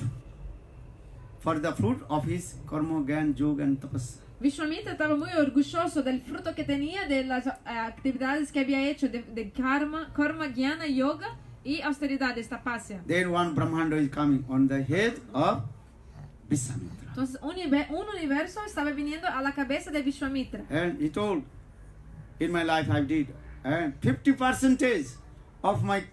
for the fruit of his karma, gyan, yoga and tapasya. Vishwamitra estaba muy orgulloso del fruto que tenía de las actividades que había hecho de karma, jnana, yoga y austeridades, tapasya. Then one Brahmanda is coming on the head of Vishwamitra. Entonces un universo estaba viniendo a la cabeza de Vishwamitra. And he told, in my life I did, and 50% of my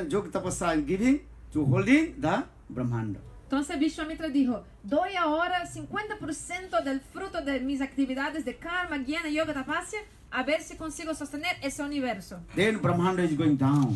yoga tapasya I am giving to holding the Brahmanda. Entonces Vishwamitra dijo, doy ahora 50% del fruto de mis actividades de karma, jnana, yoga, tapasya, a ver si consigo sostener ese universo. Then Brahmanda is going down.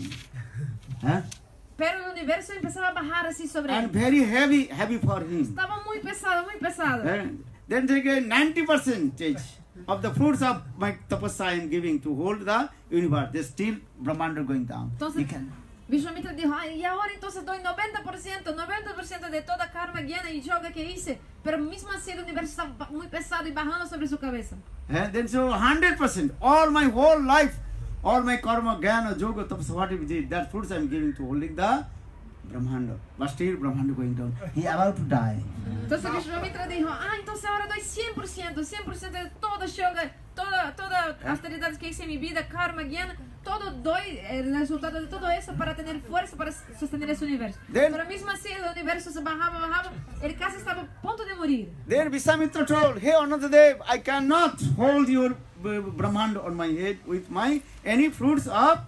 Pero el universo empezaba a bajar así sobre and él. very heavy for him. Estaba muy pesado, muy pesado. And then they get 90% of the fruits of my tapasya I am giving to hold the universe. They still Brahmanda going down. Entonces, He can. Vishwamitra dijo, ay, y ahora entonces doy 90% de toda karma, jnana y yoga que hice, pero mismo así el universo está muy pesado y bajando sobre su cabeza. And then so 100%, all my whole life, all my karma, jnana, yoga, tapasya, whatever it is, that fruits I am giving to holding the Brahmanda. But still Brahmanda going down. He about to die. Entonces Vishwamitra dijo, entonces ahora doy 100% de toda yoga, toda austeridad que hice en mi vida, karma, jnana, todo doy el resultado de todo eso para tener fuerza para sostener ese universo. Then- Pero mismo así el universo se bajaba, él casi estaba a punto de morir. Then Vishwamitra told, hey Anantadev, I cannot hold your Brahmanda on my head with my any fruits of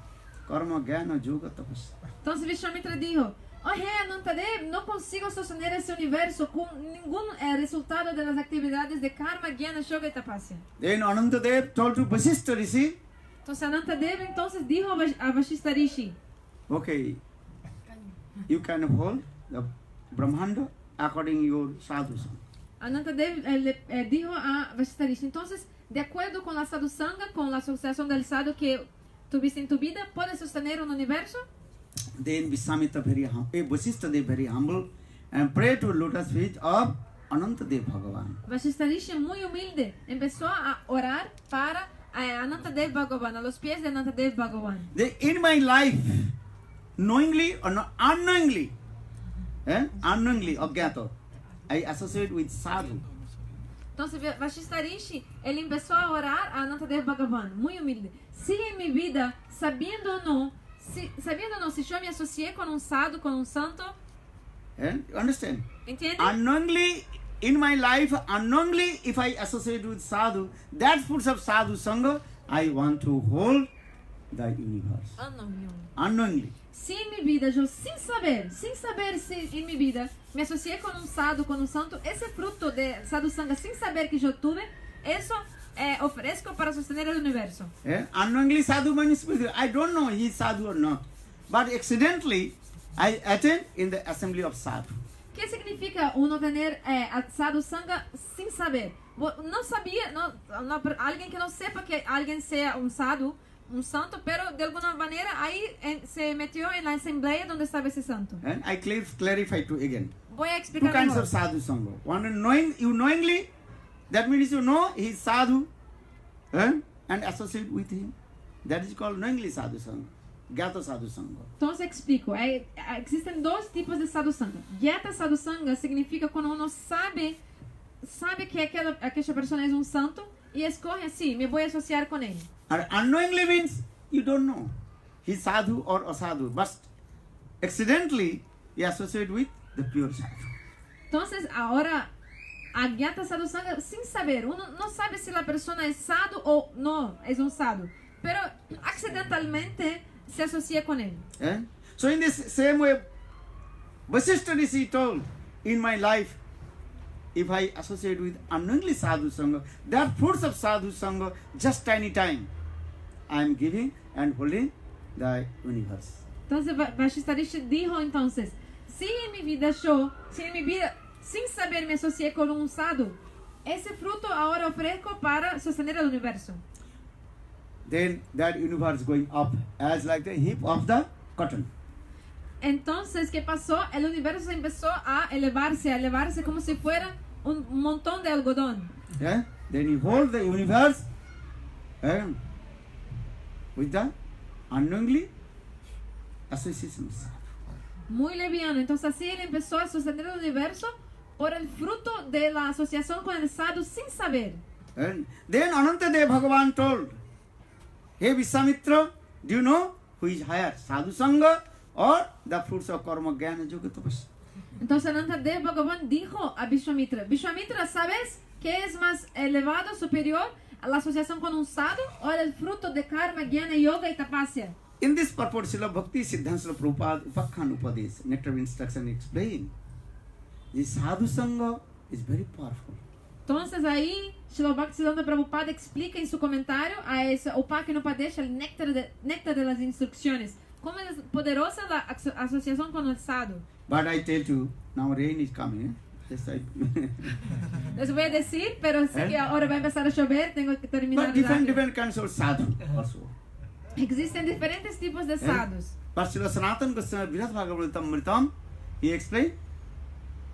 karma, jnana, yoga, tapasya. Entonces Vishwamitra dijo, Rei Anantadev, no consigo sostener ese universo con ningún resultado de las actividades de karma, jnana, yoga y tapasya. Then Anantadev told to Vasishtha Rishi, Entonces Anantadev entonces dijo a Vasishtha Rishi, okay, you can hold the Brahmanda according your sadhu sangha. Anantadev dijo a Vasishtha Rishi, entonces, de acuerdo con la sadhu sangha, con la asociación del sadhu que tuviste en tu vida, ¿puedes sostener un universo? Then Vishwamitra Vasishtha Dev very humble and pray to lotus feet of Anantadev Bhagavan. Vasishtha Rishi, muy humilde, empezó a orar para Anantadev Bhagavan, a los pies de Anantadev Bhagavan. In my life, knowingly or not unknowingly, unknowingly, Agyato, I associate with sadhu. Entonces Vasishtha Rishi, él empezó a orar a Anantadev Bhagavan, muy humilde. Si en mi vida, sabiendo o no, si yo me asocié con un sadhu, con un santo, You understand? ¿entiendes? Unknowingly, in my life, unknowingly, if I associate with sadhu, that fruits of sadhu sangha, I want to hold the universe. Unknowingly. Si en mi vida, yo sin saber si en mi vida me asocié con un sadhu, con un santo, ese fruto de sadhu sangha, sin saber que yo tuve, eso ofrezco para sostener el universo. Unknowingly sadhu means I don't know he is sadhu or not. But accidentally, I attend in the assembly of sadhu. ¿Qué significa uno tener sadhu sangha sin saber? No sabía, alguien que no sepa que alguien sea un sadhu, un santo, pero de alguna manera ahí se metió en la asamblea donde estaba ese santo. And I clarify to again. Voy a Two explicar kinds mejor. of sadhu sangha. One knowingly, that means you know he is sadhu, and associate with him. That is called knowingly sadhu sangha. Gyata sadhu sangha. Entonces explico. Existen dos tipos de sadhu sangha. Gyata sadhu sangha significa quando uno sabe que aquela persona é um santo e escolhe assim, me vou associar com ele. And unknowingly means you don't know he is sadhu or asadhu, but accidentally you associate with the pure sadhu. Entonces, ahora, a Gyata sadhu sangha, sin saber, uno no sabe si la persona es sadhu o no es un sadhu, pero accidentalmente se asocia con él. So in this same way, Vasishtha Rishi told, in my life, if I associate with unknowingly sadhu sangha, that fruits of sadhu sangha, just tiny time, I am giving and holding the universe. Entonces, Vasishtha Rishi dijo entonces, si en mi vida sin saber me asocié con un sadhu, ese fruto ahora ofrezco para sostener el universo. Then that universe going up as like the heap of the cotton. Entonces, ¿qué pasó? El universo empezó a elevarse como si fuera un montón de algodón. Yeah? Then you hold the universe with the unknowingly association. Muy leviano. Entonces así él empezó a sostener el universo por el fruto de la asociación con el sadhu sin saber. And then Anantadev Bhagavan told, hey Vishwamitra, do you know who is higher, sadhu sangha or the fruits of karma, jnana, yoga, tapasya? Entonces Anantadev Bhagavan dijo a Vishwamitra, Vishwamitra, ¿sabes qué es más elevado, superior a la asociación con un sadhu o el fruto de karma, jnana, yoga y tapasya? In this purport, Srila Bhakti Siddhanta Prabhupada Upakhan Upadesh, Nectar of Instruction, explain, this sadhu sangha is very powerful. Entonces ahí Srila Bhaktisiddhanta Prabhupada explica en su comentario a ese Upakhan Upadesh, el néctar de las instrucciones. como es poderosa la asociación con el sadhu. But I tell you, now rain is coming. Yes, Les voy a decir, pero sé que ahora va a empezar a llover, tengo que terminar But different rápido. different kinds of sadhu also. Existen diferentes tipos de sadhus. But Srila Sanatana Goswami Brihad Bhagavatamritam, he explained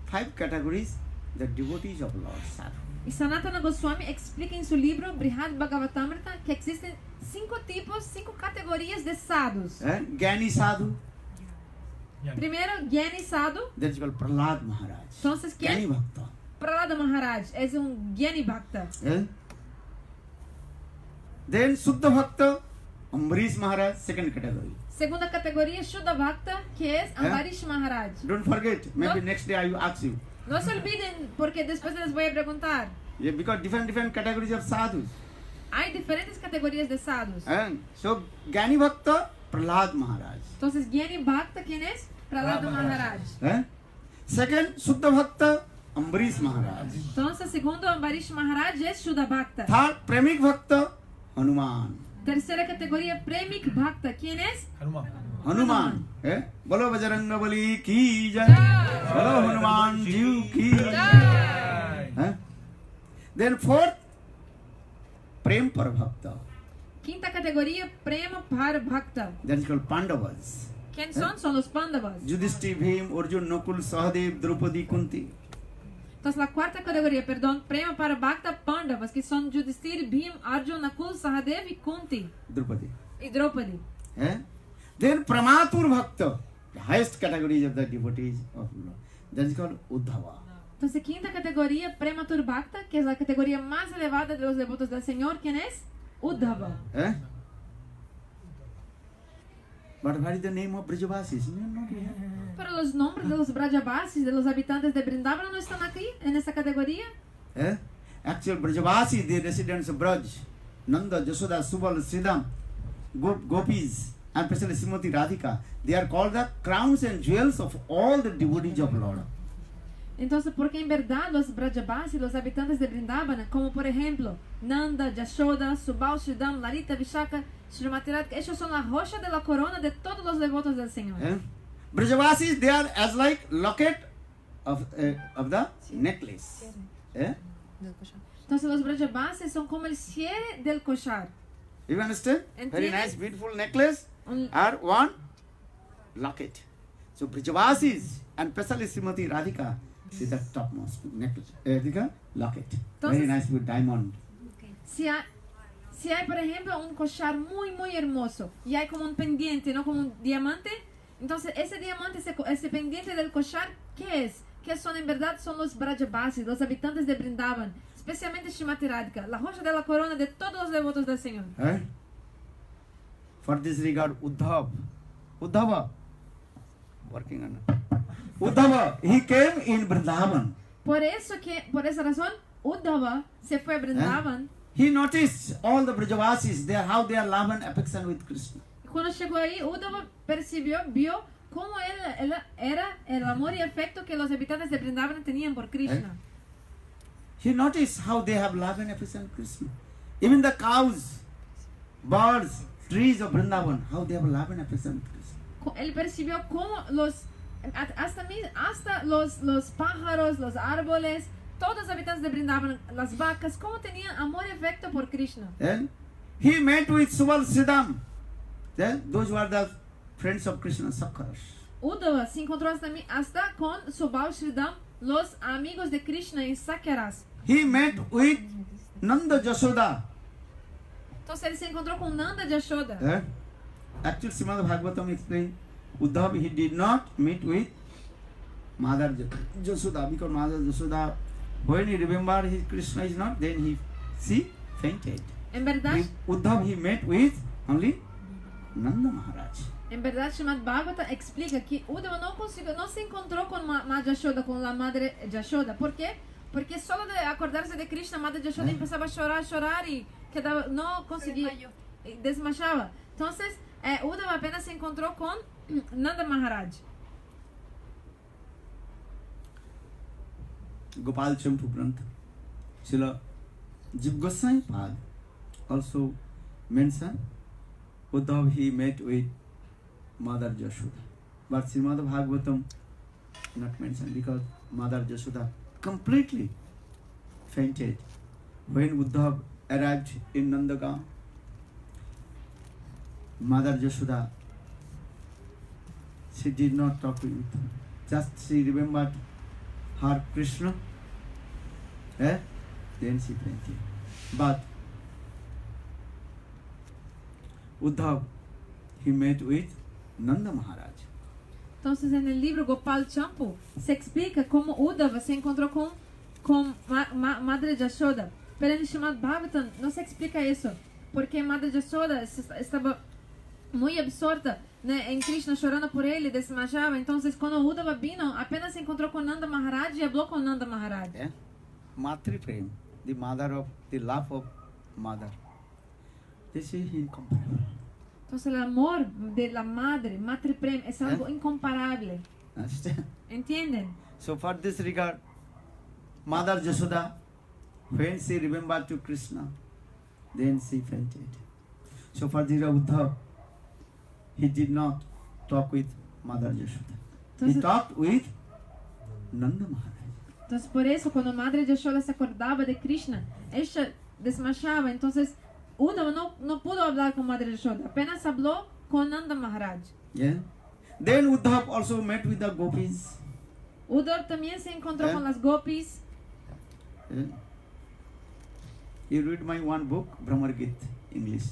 5 categories, the devotees of Lord Sadhu. E Sanatana Goswami explica em seu livro Brihad Bhagavatamrita que existem 5 tipos, 5 categorias de sadhus. Gyani Sadhu, Primeiro, Gyani Sadhu. that is called Prahlad Maharaj. Entonces, Gyani ¿quién? Bhakta. Prahlada Maharaj es Gyani Bhakta. Then Suddha Bhakta, Ambarish Maharaj, second category. Segunda categoria, Shuddha Bhakta, que é Ambarish Maharaj. Don't forget, maybe No. next day I will ask you. No se olviden, porque después les voy a preguntar. Yeah, because different categories of sadhus. Hay diferentes categorias de sadhus. So Gyani Bhakta, Prahlad Maharaj. Entonces, Gyani Bhakta, ¿quién es? Prahlada Maharaj. Second, Suddha Bhakta, Ambarish Maharaj. Entonces, segundo, Ambarish Maharaj es Shuddha Bhakta. Third, Premik Bhakta, Hanuman. Tercera categoría, Premik Bhakta, ¿quién es? Hanuman. Bolo Bajranga Bali ki jai. Bolo Hanuman Ji ki jai. Then fourth, Prem Par Bhakta. Quinta categoría, Prema Par Bhakta. That is called Pandavas. ¿Quién son? Son los Pandavas. Yudhishthir, Bhim, Arjun, Nakul, Sahadev, Draupadi, Kunti. Entonces, la cuarta categoría, perdón, Prema Par Bhakta Pandavas, que son Yudhishthir, Bhim, Arjun, Nakul, Sahadev y Kunti. Draupadi. Y Draupadi. Then Pramatur Bhakta, the highest category of the devotees of Lord. That is called Uddhava. Entonces, quinta categoría, Prematur Bhakta, que es la categoría más elevada de los devotos del Señor, ¿quién es? Uddhava. But what is the name of Brajavasis? No, not here. Pero los nombres de los Brajavasis, de los habitantes de Brindavana, no están aquí, en esta categoría. Actual Brajavasis, the residents of Braj, Nanda, Jasoda, Subal, Siddham, Gopis, and especially Srimati Radhika, they are called the crowns and jewels of all the devotees of Lord. Entonces, porque en verdad los Brajavasis, los habitantes de Brindavana, como por ejemplo Nanda, Jashoda, Subal, Siddham, Lalita, Vishaka, Srimati Radhika, ellos son la rocha de la corona de todos los devotos del Señor. Brajavasis, they are as like locket of the necklace. Entonces, los Brajavasis son como el cierre del koshar. You understand? Very ¿Entiendes? nice, beautiful necklace or one locket. So Brajavasis and especially Srimati Radhika is the topmost necklace. Radhika, locket. Very Entonces- nice with diamond. Si hay, por ejemplo, un collar muy, muy hermoso y hay como un pendiente, no como un diamante, entonces ese diamante, ese pendiente del collar, ¿qué es? ¿Qué son en verdad? Son los Brajavasis, los habitantes de Brindavan, especialmente Srimati Radhika, la rocha de la corona de todos los devotos del Señor. For this regard, Uddhava, working on it. Uddhava, he came in Vrindavan. Por esa razón, Uddhava se fue a Brindavan. He noticed all the Brajavasis, how they are love and affection with Krishna. Cuando llegó ahí, Uddhava vio cómo era el amor y afecto que los habitantes de Brindavan tenían por Krishna. He noticed how they have love and affection with Krishna. Even the cows, birds, trees of Vrindavan, how they have love and affection with Krishna. Él percibió cómo hasta los pájaros, los árboles, todos los habitantes de Brindavan, las vacas, cómo tenían amor y afecto por Krishna. Then he met with Subal Siddham. Then those were the friends of Krishna, Sakharas. Uddhava se encontró hasta con Subal Sridham, los amigos de Krishna en Sakyaras. He met with Nanda Jashoda. Entonces él se encontró con Nanda Yashoda. Actually, Srimad Bhagavatam explained, Uddhava, he did not meet with Mother Jashoda, because Mother Jashoda, when he remembered his Krishna is not, then she fainted. En verdad, Uddhava, he met with only Nanda Maharaj. En verdad, Srimad Bhagavata explica que Uddhava no se encontró con Madre Yashoda, con la madre Yashoda. ¿Por qué? Porque solo de acordarse de Krishna, Madre Yashoda empezaba a llorar y no conseguía, y desmayaba. Entonces, Uddhava apenas se encontró con Nanda Maharaj. Gopal Champu Grantha. Srila Jiv Goswami also mentioned Uddhava, he met with Mother Jashoda. But Srimad Bhagavatam not mentioned because Mother Jashoda completely fainted when Uddhav arrived in Nandagam. Mother Jashoda, she did not talk to Uddhav. Just she remembered her Krishna. Then she fainted. But Uddhav, he met with Nanda Maharaj. Entonces, en el libro Gopal Champu se explica cómo Uddhava se encontró con Madre Yashoda. Pero en Srimad Bhagavatam no se explica eso, porque Madre Yashoda estaba muy absorta, né, en Krishna, llorando por él y desmayaba. Entonces, cuando Uddhava vino, apenas se encontró con Nanda Maharaj y habló con Nanda Maharaj. Yeah? Matri Prem, the mother of the love of mother. This is incomparable. Entonces, el amor de la madre, Matri Prem, es algo incomparable. Understand? ¿Entienden? So for this regard, Mother Jashoda, when she remembered to Krishna, then she fainted. So for this Uddhav, he did not talk with Mother Jashoda. He Entonces, talked with Nanda Maharaj. entonces, por eso, cuando Madre Yashoda se acordaba de Krishna, ella desmayaba. Entonces, Uddhava no pudo hablar con Madre Yashoda, apenas habló con Nanda Maharaj. Yeah. Then Uddhav also met with the gopis. Uddhava también se encontró con las gopis. Yeah. You read my one book, Brahmar Gita, English.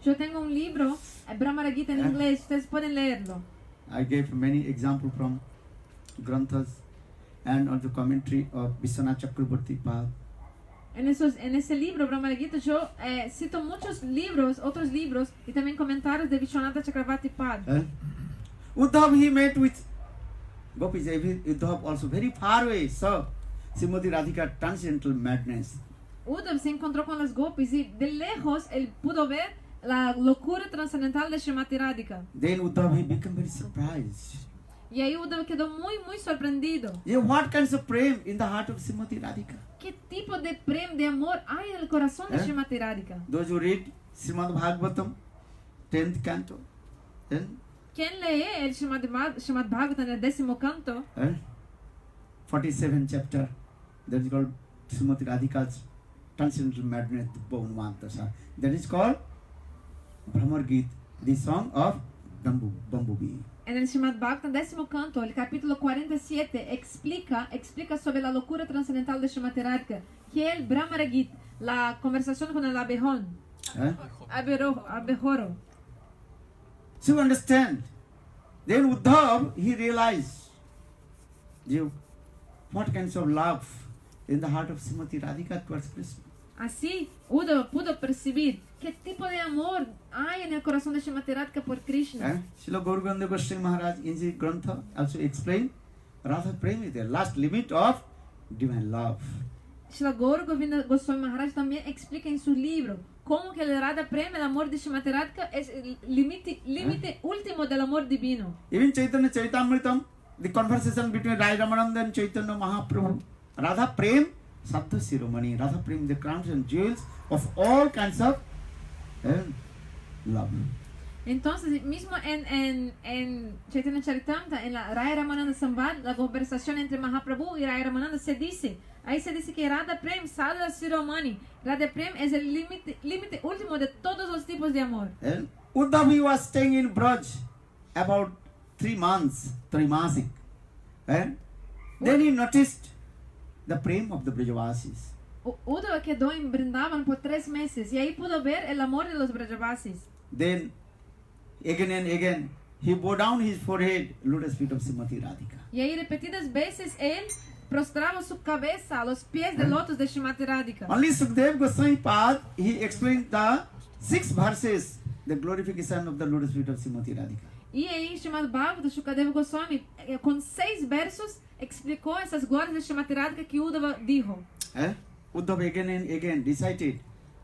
Yo tengo un libro, Brahmara Gita en inglés, ustedes pueden leerlo. I gave many examples from Granthas and also commentary of Vishwanath Chakraborty Pad. En ese libro, Brahmara Gita, yo cito muchos libros, otros libros, y también comentarios de Vishwanatha Chakravarti Pad. Uddhav, he met with gopis. Uddhav also very far away saw Srimati Radhika transcendental madness. Uddhava se encontró con las gopis y de lejos él pudo ver la locura trascendental de Srimati Radhika. Then Uddhav, he became very surprised. Y ahí Uddhava quedó muy sorprendido. Yeah, what kinds of prem in the heart of Srimati Radhika? ¿Qué tipo de prem, de amor hay en el corazón de Srimati Radhika? Those who read Srimad Bhagavatam, 10th canto, then ¿Quién lee el Srimad Bhagavatam, el 10º canto? 47th chapter, that is called Srimati Radhika's transcendental madness, Bhavanmantasa. That is called Brahmar Gita, the song of Bumblebee. En el Srimad Bhagavatam, 10º canto, el capítulo 47, explica sobre la locura trascendental de Srimati Radhika, que es el Brahmara Gita, la conversación con el abejón, abejorro. So you understand. Then Uddhav, he realized what kinds of love in the heart of Srimati Radhika towards Krishna. Así, Uddhava pudo percibir qué tipo de amor hay en el corazón de Srimati Radhika por Krishna. Srila Gauranga Goswami Maharaj in his Grantha also explained Radha Prem is the last limit of divine love. Srila Gaura Govinda Goswami Maharaj también explica en su libro cómo que el Radha Prem, el amor de Srimati Radhika, es el límite último del amor divino. Even Chaitanya Charitamritam, the conversation between Rai Ramananda and Chaitanya Mahaprabhu, Radha Prem, Sattva Siromani, Radha Prem, the crowns and jewels of all kinds of love. Entonces, mismo en Chaitanya Charitamrita, en la Raya Ramananda Samvad, la conversación entre Mahaprabhu y Raya Ramananda ahí se dice que Radha Prem, Sattva Siromani, Radha Prem es el límite último de todos los tipos de amor. Uddhav was staying in Braj about 3 months, Trimasic. Then he noticed the prem of the Brajavasis. Uddhava quedó en Brindavan por 3 meses y ahí pudo ver el amor de los Brajavasis. Then again and again he bowed down his forehead, lotus feet of Srimati Radhika. Y ahí repetidas veces él prostraba su cabeza a los pies de lotos de Srimati Radhika. Only Sukdev Goswami Pad, he explained the 6 verses, the glorification of the lotus feet of Srimati Radhika. E aí, Srimad Bhagavatam, Shukadeva Goswami, com 6 versos, explicou essas glórias de Srimati Radhika que Uddhava dijo. Uddhava again and again recited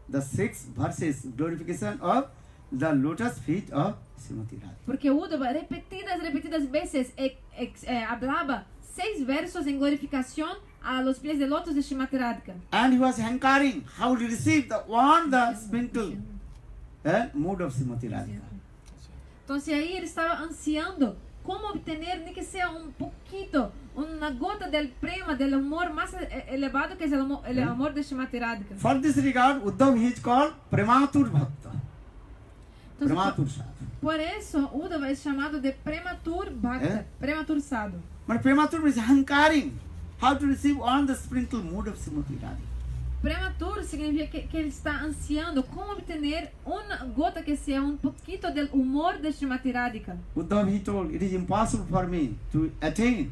the 6 verses, glorification of the lotus feet of Srimati Radhika. Porque Uddhava, repetidas veces, hablaba 6 versos en glorificación a los pies de lotos de Srimati Radhika. And he was hankering how to receive the sprinkle mood of Srimati Radhika. Entonces ahí él estaba ansiando cómo obtener ni que sea un poquito, una gota del prema, del amor más elevado que es el amor de Shrimati Radhika. For this regard, Uddhav he is called Prematur Bhakta. Entonces, Prematur Sadhu. por eso Uddhava es llamado de prematur bhakta, prematur sadhu. But Prematur means hankaring. How to receive on the sprinkle mood of Srimati Radhika. Prematur significa que ele está ansiando como obtener una gota que sea un poquito del humor de Shrimati Radhika. Uddhav he told, it is impossible for me to attain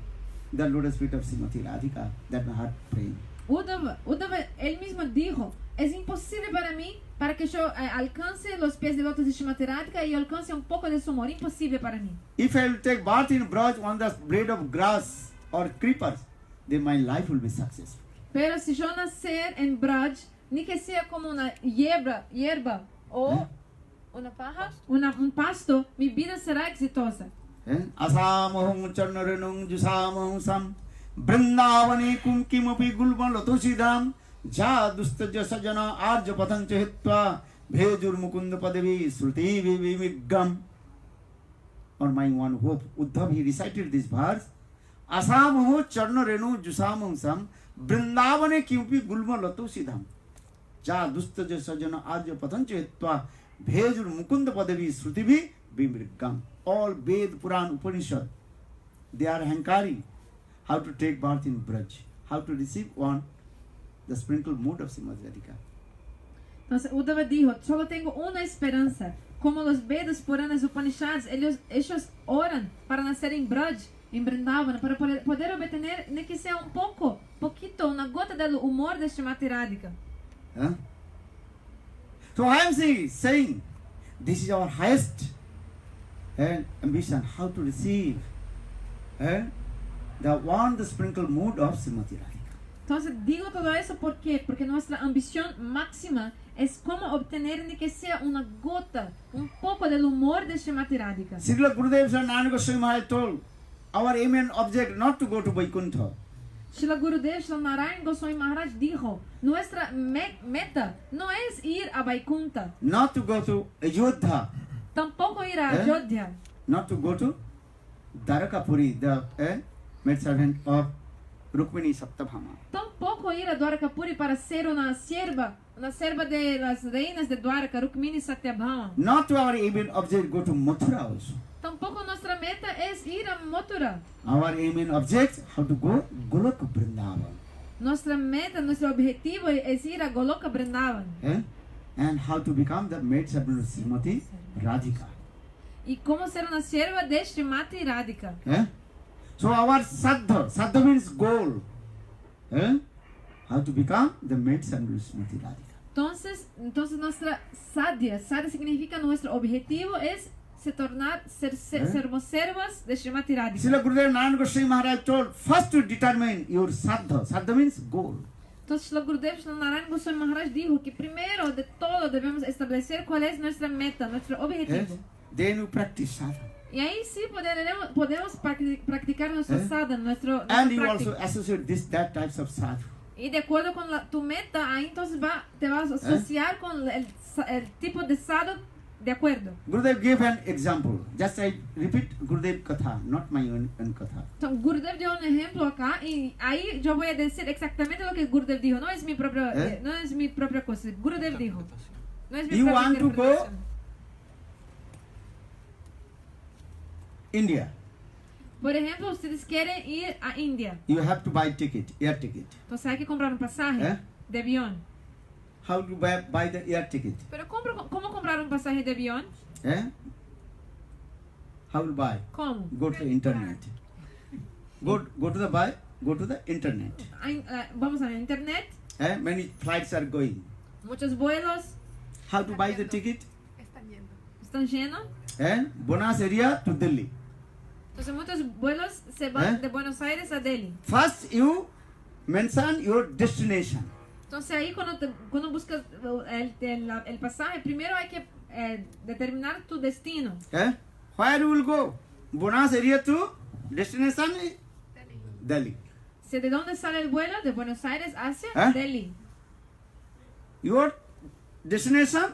the lotus feet of Srimati Radhika that my heart praying. Uddhava, él mismo dijo, es imposible para mí, para que yo alcance los pies de lotos de Shrimati Radhika y alcance un poco de su amor. Imposible para mí. If I will take birth in Braj on the blade of grass or creepers, then my life will be successful. Pero si yo nacer en Braj, ni que sea como una hierba o Una paja. un pasto, mi vida será exitosa. Asamohum charnarenung jusamohum sam Vrindavane kumkimapi gulman latosidam Jadustaja sajana arja patancha hitva Bhejur mukunda padevi sruti vivimigam. On my one hope, Uddhav he recited this verse. Asamoho charnarenu jusamohum sam Vrindavane kumkimapi gulman latosidam Jadustaja sajana arja patancha hitva Bhejur mukunda padevi sruti vivimigam. All Ved, Puran, Upanishad, they are hankari how to take birth in Braj, how to receive on the sprinkled mood of Srimati Radhika. Entonces Uddhava dijo, solo tengo una esperanza. Como los Vedas, Puranas, Upanishads, ellos oran para nacer en Braj, en Vrindavan, para poder obtener, ni que sea un poquito, una gota del humor de Shrimati Radhika. Huh? So I am saying, this is our highest ambition, how to receive the sprinkled mood of Srimati Radhika. Entonces digo todo eso ¿por qué? Porque nuestra ambición máxima es como obtener ni que sea una gota, un poco del humor de Shrimati Radhika. Srila Gurudev Narayana Goswami Maharaj told, our aim and object not to go to Vaikuntha. Srila Gurudev Srila Narayana Goswami Maharaj dijo, nuestra meta no es ir a Vaikunta, Not to go to Ayodhya, tampoco ir a Ayodhya, not to go to Dwarakapuri, the maidservant of Rukmini Saptabhama. tampoco ir a Dwarakapuri para ser una sierva de las reinas de Dwaraka, Rukmini Satyabhama. Not to our aim and object go to Mathura also. Tampoco nuestra meta es ir a Mathura. Our aim and object how to go Golok Vrindavan. Nuestra meta, nuestro objetivo es ir a Goloka Vrindavan. And how to become the maidservant of Srimati Radhika. Y cómo ser una sierva de Shrimati Radhika. So our Saddha means goal. How to become the maidservant of Srimati Radhika. Entonces nuestra sadhya significa nuestro objetivo es sermos servas de Shrimati Radhika. Srila Gurudev Narayana Goswami Maharaj told, first to determine your Saddha. Saddha means goal. Entonces Srila Gurudev Srila Narayana Goswami Maharaj dijo que primero de todo debemos establecer cuál es nuestra meta, nuestro objetivo. Then you practice sadhana. Y ahí sí podemos practicar nuestro sadhana, nuestro And you práctica. also associate that types of sadhu. Y de acuerdo con tu meta, ahí entonces te vas a asociar con el tipo de sadhana de acuerdo. Gurudev gave an example. Just I repeat Gurudev Katha, not my own Katha. Entonces Gurudev dio un ejemplo acá y ahí yo voy a decir exactamente lo que Gurudev dijo. No es mi propia cosa. Gurudev dijo. No es mi You propia want to go interpretación. India. Por ejemplo, ustedes quieren ir a India. You have to buy ticket, air ticket. Entonces hay que comprar un pasaje de avión. How to buy the air ticket? Pero ¿cómo comprar un pasaje de avión? How to buy? ¿Cómo? Go to the internet. Go to the internet. Vamos a internet. Many flights are going. Muchos vuelos How to buy the ticket? Están yendo. están llenos. Bonas area to Delhi. Entonces muchos vuelos se van de Buenos Aires a Delhi. First you mention your destination. Entonces ahí cuando buscas el pasaje, primero hay que determinar tu destino. Where you will go? Bonas area to destination Delhi. ¿De dónde sale el vuelo? De Buenos Aires hacia Delhi. Your destination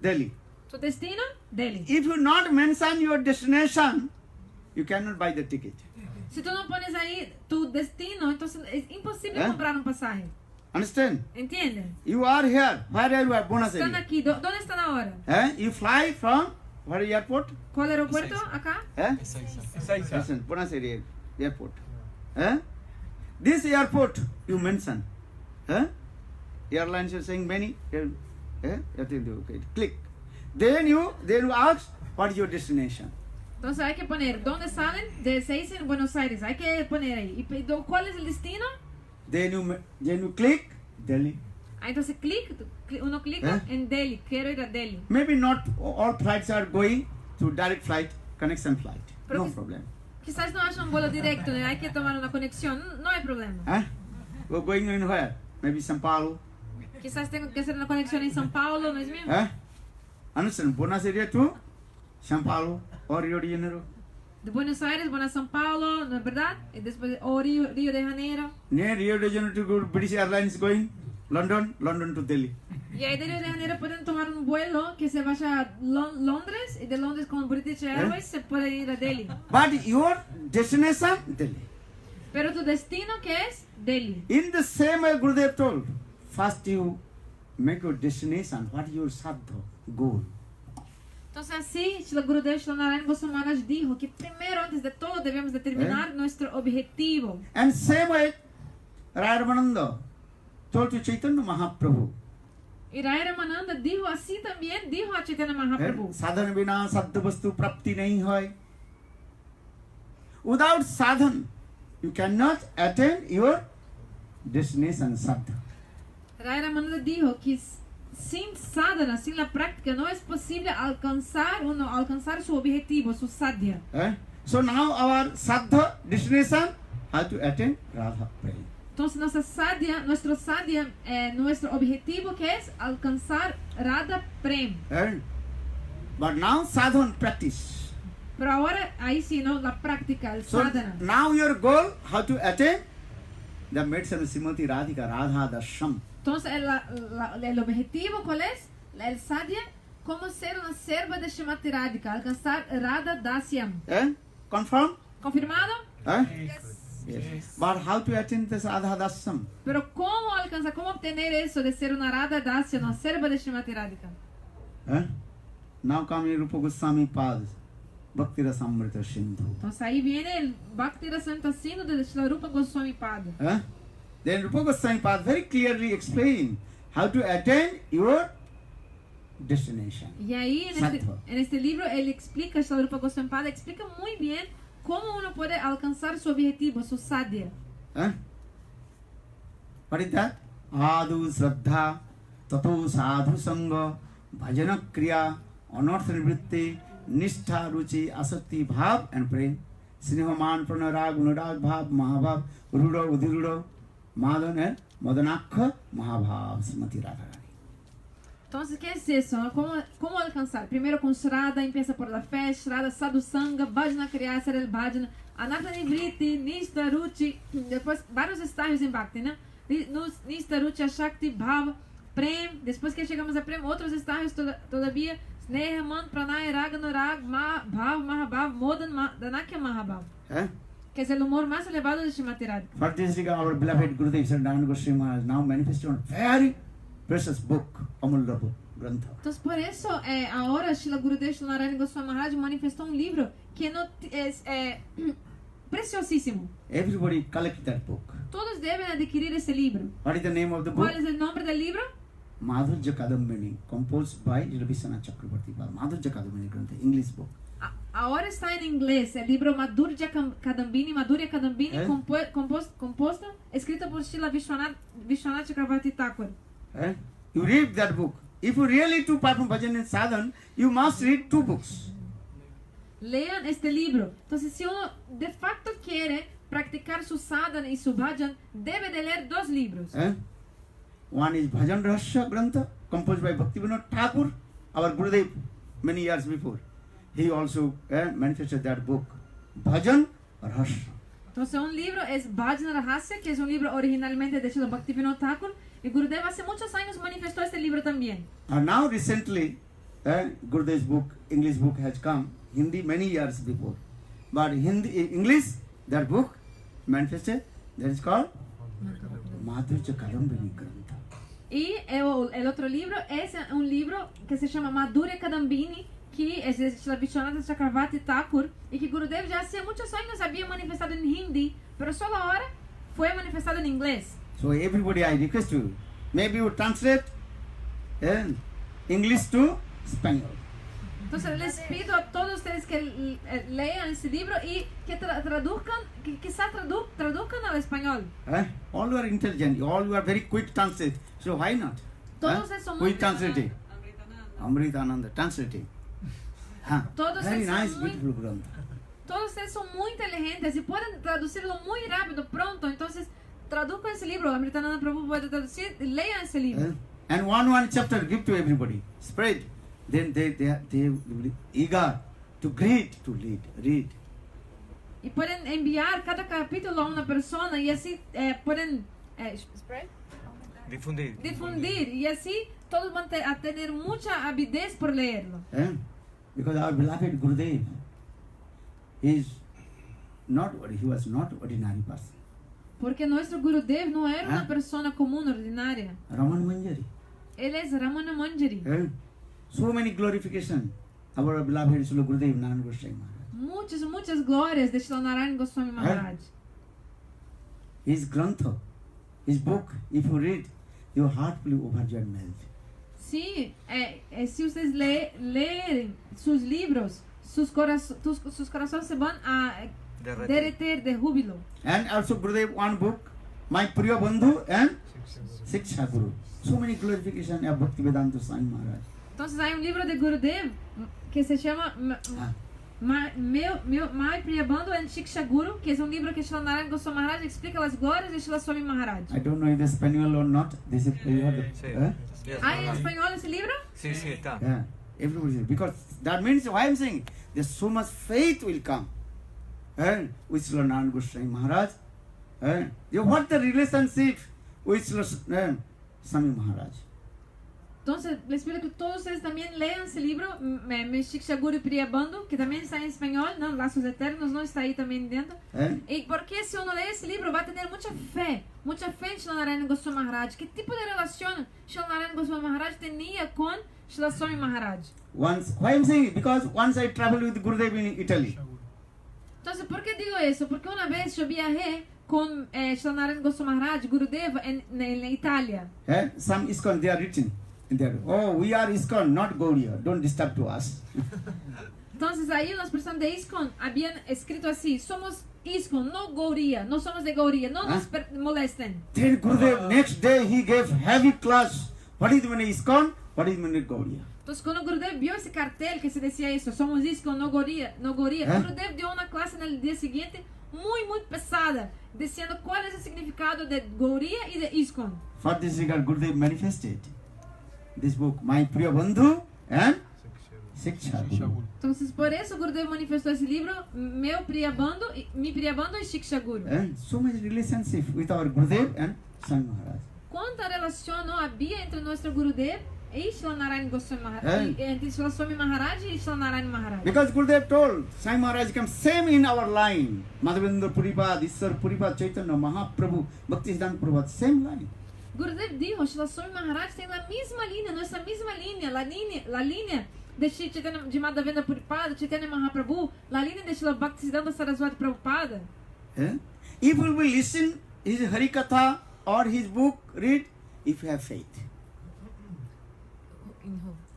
Delhi. Su destino, Delhi. If you not mention your destination, you cannot buy the ticket. Si tú no pones ahí tu destino, entonces es imposible comprar un pasaje. Understand? ¿Entienden? You are here. Where are you at Bonus Están area? aquí. ¿Dónde están ahora? You fly from where airport? ¿Cuál aeropuerto? Acá. Listen, Bonus area airport. This airport you mention. Airlines are saying many. Okay. Click. Then you ask what is your destination. Entonces hay que poner dónde salen. Se dice en Buenos Aires. Hay que poner ahí. ¿Cuál es el destino? Then you click Delhi. Entonces uno clica en Delhi. Quiero ir a Delhi. Maybe not all flights are going to direct flight, connection flight. Pero No problem. Quizás no haya un vuelo directo. Hay que tomar una conexión. No hay problema. We're going in where? Maybe São Paulo. Quizás tengo que hacer una conexión en São Paulo. ¿No es mismo? Understand? Buenos Aires to São Paulo or Rio de Janeiro. De Buenos Aires, a São Paulo, ¿no es verdad? Y después Rio de Janeiro. Near Rio de Janeiro to go British Airlines going London to Delhi. Y ahí de Rio de Janeiro pueden tomar un vuelo que se vaya a Londres. Y de Londres con British Airways se puede ir a Delhi. But your destination, Delhi. Pero tu destino, ¿qué es? Delhi. In the same way Gurudev told, first you make your destination, what is your sadha, goal. Entonces así, Srila Gurudev Srila Narayana Goswami Maharaj dijo que primero, antes de todo, debemos determinar nuestro objetivo. And same way, Raya Ramananda told to Chaitanya Mahaprabhu, Y Raya Ramananda dijo así también, dijo a Chaitanya Mahaprabhu. sadhana bina sadha vastu prapti nahi hoy. Without sadhana, you cannot attain your destination sadha. Raya Ramananda dijo que sin sadhana, sin la práctica, no es posible alcanzar su objetivo, su sadhya. So now our sadha destination how to attain Radha Prem. Entonces nuestro objetivo que es alcanzar Radha Prem. But now sadhana practice. Pero ahora ahí sí, ¿no? La práctica, el So sadhana. now your goal how to attain the medicine of Srimati Radhika Radha Darsham. Entonces el objetivo ¿cuál es? El sadhya, cómo ser una serva de Srimati Radhika, alcanzar Radha Dasyam. Confirm? ¿Confirmado? Yes. But how to attain this Radha Dasyam? Pero cómo alcanzar, cómo obtener eso de ser una Radha Dasya, una serva de Srimati Radhika. Now come in Rupa Goswami Pad Bhakti Rasamrita Sindhu. Entonces ahí viene el Bhakti Rasamrita Sindhu de Srila Rupa Goswami Pada. Then Rupa Goswami Pad very clearly explain how to attain your destination. Y ahí en este libro él explica, Srila Rupa Goswami Pada explica muy bien cómo uno puede alcanzar su objetivo, su sadhya. What is that? Adu Shraddha Tato Sadhu Sangha Bhajana Kriya Anartha Nivritti Nishtha Ruchi Asakti Bhav and Prem Snehaman Pranarag Unarag Bhav Mahabhav Ruda Udhiruda Madan and Madanakha Mahabhav Srimati Radharani. Entonces, ¿qué es eso? ¿Cómo alcanzar? Primero con Shraddha, empieza por la fe, Shraddha, Sadhu Sangha, Bhajana Kriya, hacer el Bhajana, Anartha Nivritti, Nishtha Ruchi, después varios estágios em Bhakti, né? Nishtha Ruchi, Ashakti, Bhava, Prem, después que chegamos a Prem, outros estágios todavia, Sneha, Man, Pranay, Rag, Anurag, Bhav, Mahabhav, Modan, Danakya, Mahabhav. Que es el humor más elevado de Srimati Radhika. For this regard, our beloved Gurudev Sarananda Goswami has now manifested on very precious book, Amulya Grantha. Entonces, por eso, ahora Srila Gurudev Srila Narayana Goswami Maharaj manifestou livro que es preciosísimo. Everybody collect that book. Todos deben adquirir ese libro. What is the name of the book? ¿Cuál es el nombre del libro? Madhurya Kadambini, composed by Vishwanath Chakrabarti. Madhurya Kadambini Grantha, English book. Ahora está en inglés el libro Madhurya Kadambini, compuesto, escrito por Srila Vishwanath Chakrabarti Thakur. You read that book. If you really to perform bhajan and sadhan, you must read two books. Lean este libro. Entonces, si uno de facto quiere practicar su sadhana y su bhajan, debe de leer dos libros. One is Bhajan Rahasya Grantha, composed by Bhaktivinoda Thakur, our Gurudev, many years before. He also manifested that book, Bhajan Rahasya. Entonces, un libro es Bhajan Rahasya, que es un libro originalmente de Srila Bhaktivinoda Thakur, y Gurudev hace muchos años manifestó este libro también. And now recently, Gurudev's book, English book has come, Hindi many years before. But English, that book manifested, that is called Madhurya Kadambini Grantha. Y el otro libro es un libro que se llama Madhurya Kadambini, que es de Vishwanath Chakravarti Thakur, y que Gurudev ya hace muchos años había manifestado en Hindi, pero solo ahora fue manifestado en inglés. So everybody, I request you, maybe you translate English to Spanish. Entonces les pido a todos ustedes que lean ese libro y que traduzcan, que quizás traduzcan al español. All you are intelligent, all you are very quick translate. So why not? Todos son muy Quick translating. Amritananda translating. Todos Very son nice, muy- beautiful grantha. Todos ustedes son muy inteligentes y pueden traducirlo muy rápido, pronto. Entonces traduzcan ese libro. Amritananda Prabhu puede traducir, lean ese libro. And one chapter give to everybody. Spread. Then they will be eager to read. Y pueden enviar cada capítulo a una persona y así pueden spread, Difundir. difundir y así todos van a tener mucha avidez por leerlo. Because our beloved Gurudev he was not ordinary person. Porque nuestro Gurudev no era una persona común, ordinaria. Raman Manjari. Él es Ramana Manjari. So many glorification. Our beloved Srila Gurudev Narayana Goswami Maharaj. Muchas glórias de Srila Narayana Goswami Maharaj. His grantha, his book, if you read, your heart will overjoyed melt. Sí, si ustedes leen sus libros, sus corazones se van a derretir de júbilo. And also Gurudev one book, My Priya Bandhu and Siksha Guru. So many glorification of Bhaktivedanta Swami Maharaj. Entonces hay un libro de Gurudev que se llama Mai Priyabandhu and Shiksha Guru, que es un libro que Srila Narayana Goswami Maharaj explica las glórias de Srila Swami Maharaj. I don't know if it's Spanish or not. This is Yes, ¿Hay en español ese libro? Sí, sí, está. Yeah, everybody because that means why I'm saying there's so much faith will come. With Srila Narayana Goswami Maharaj. What the relationship with Srila Swami Maharaj? Entonces, les pido que todos ustedes también lean ese libro, Shiksha Guru y Priyabandhu, que también está en español, ¿no? Lazos Eternos, ¿no? Está ahí también dentro. Y porque si uno lee ese libro va a tener mucha fe en Srila Narayana Goswami Maharaj. ¿Qué tipo de relación Srila Narayana Goswami Maharaj tenía con Srila Swami Maharaj? Why I'm saying because once I traveled with Gurudev in Italy. Entonces, ¿por qué digo eso? Porque una vez yo viajé con Srila Narayana Goswami Maharaj, Gurudev, en Italia. Some ISKCON they are written in there. Oh, we are ISKCON, not Gaudiya. Don't disturb to us. Entonces ahí unas personas de ISKCON habían escrito así: somos ISKCON, no Gaudiya, no somos de Gaudiya, no nos molesten. Then Gurudev next day he gave heavy class. What is mean ISKCON? What is mean Gaudiya? Entonces cuando Gurudev vio ese cartel que se decía eso, somos ISKCON, no Gaudiya, Gurudev dio una clase en el día siguiente muy pesada, diciendo cuál es el significado de Gaudiya y de ISKCON. For this regard, Gurudev manifested this book, My Priya Bandhu and Siksha Guru. Entonces por eso Gurudev manifestou esse livro, Mi Priyabandhu e Shiksha Guru. So much relationship with our Gurudev and Swami Maharaj. Quanta relação não havia entre nosso Gurudev e Srila Narayana Goswami Maharaj, entre Srila Swami Maharaj e Srila Narayana Maharaj. Because Gurudev told Swami Maharaj comes same in our line. Madhavendra Puripad, Ishwar Puripad, Chaitanya Mahaprabhu, Bhaktisiddhanta Prabhupada, same line. Gurudev dijo, Srila Swami Maharaj tem a mesma linha, nossa mesma linha, a linha de Chaitanya, de Madhavendra Puripad, Chaitanya Mahaprabhu, a linha de Srila Bhaktisiddhanta Saraswati Prabhupada. If we will listen his Harikatha or his book, read, if you have faith.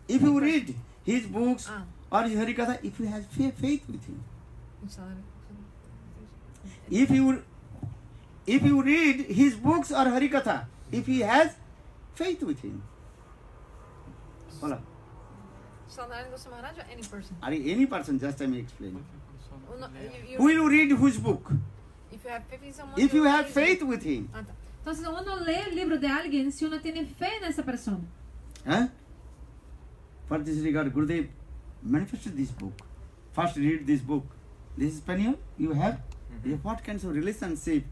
If you read his books or his Harikatha, if you have faith with him. If you read his books or Harikatha, if he has faith with him. Hola. Srila Narayana Goswami Maharaj or any person? Any person, just I may explain. Well, no, Who will read whose book? if you have faith in someone, If you will have read faith it. with him. Ah, tá. Entonces uno lee el libro de alguien si uno tiene fe nessa persona. For this regard, Gurudev manifested this book. First read this book. This is Spaniel. You have what kinds of relationship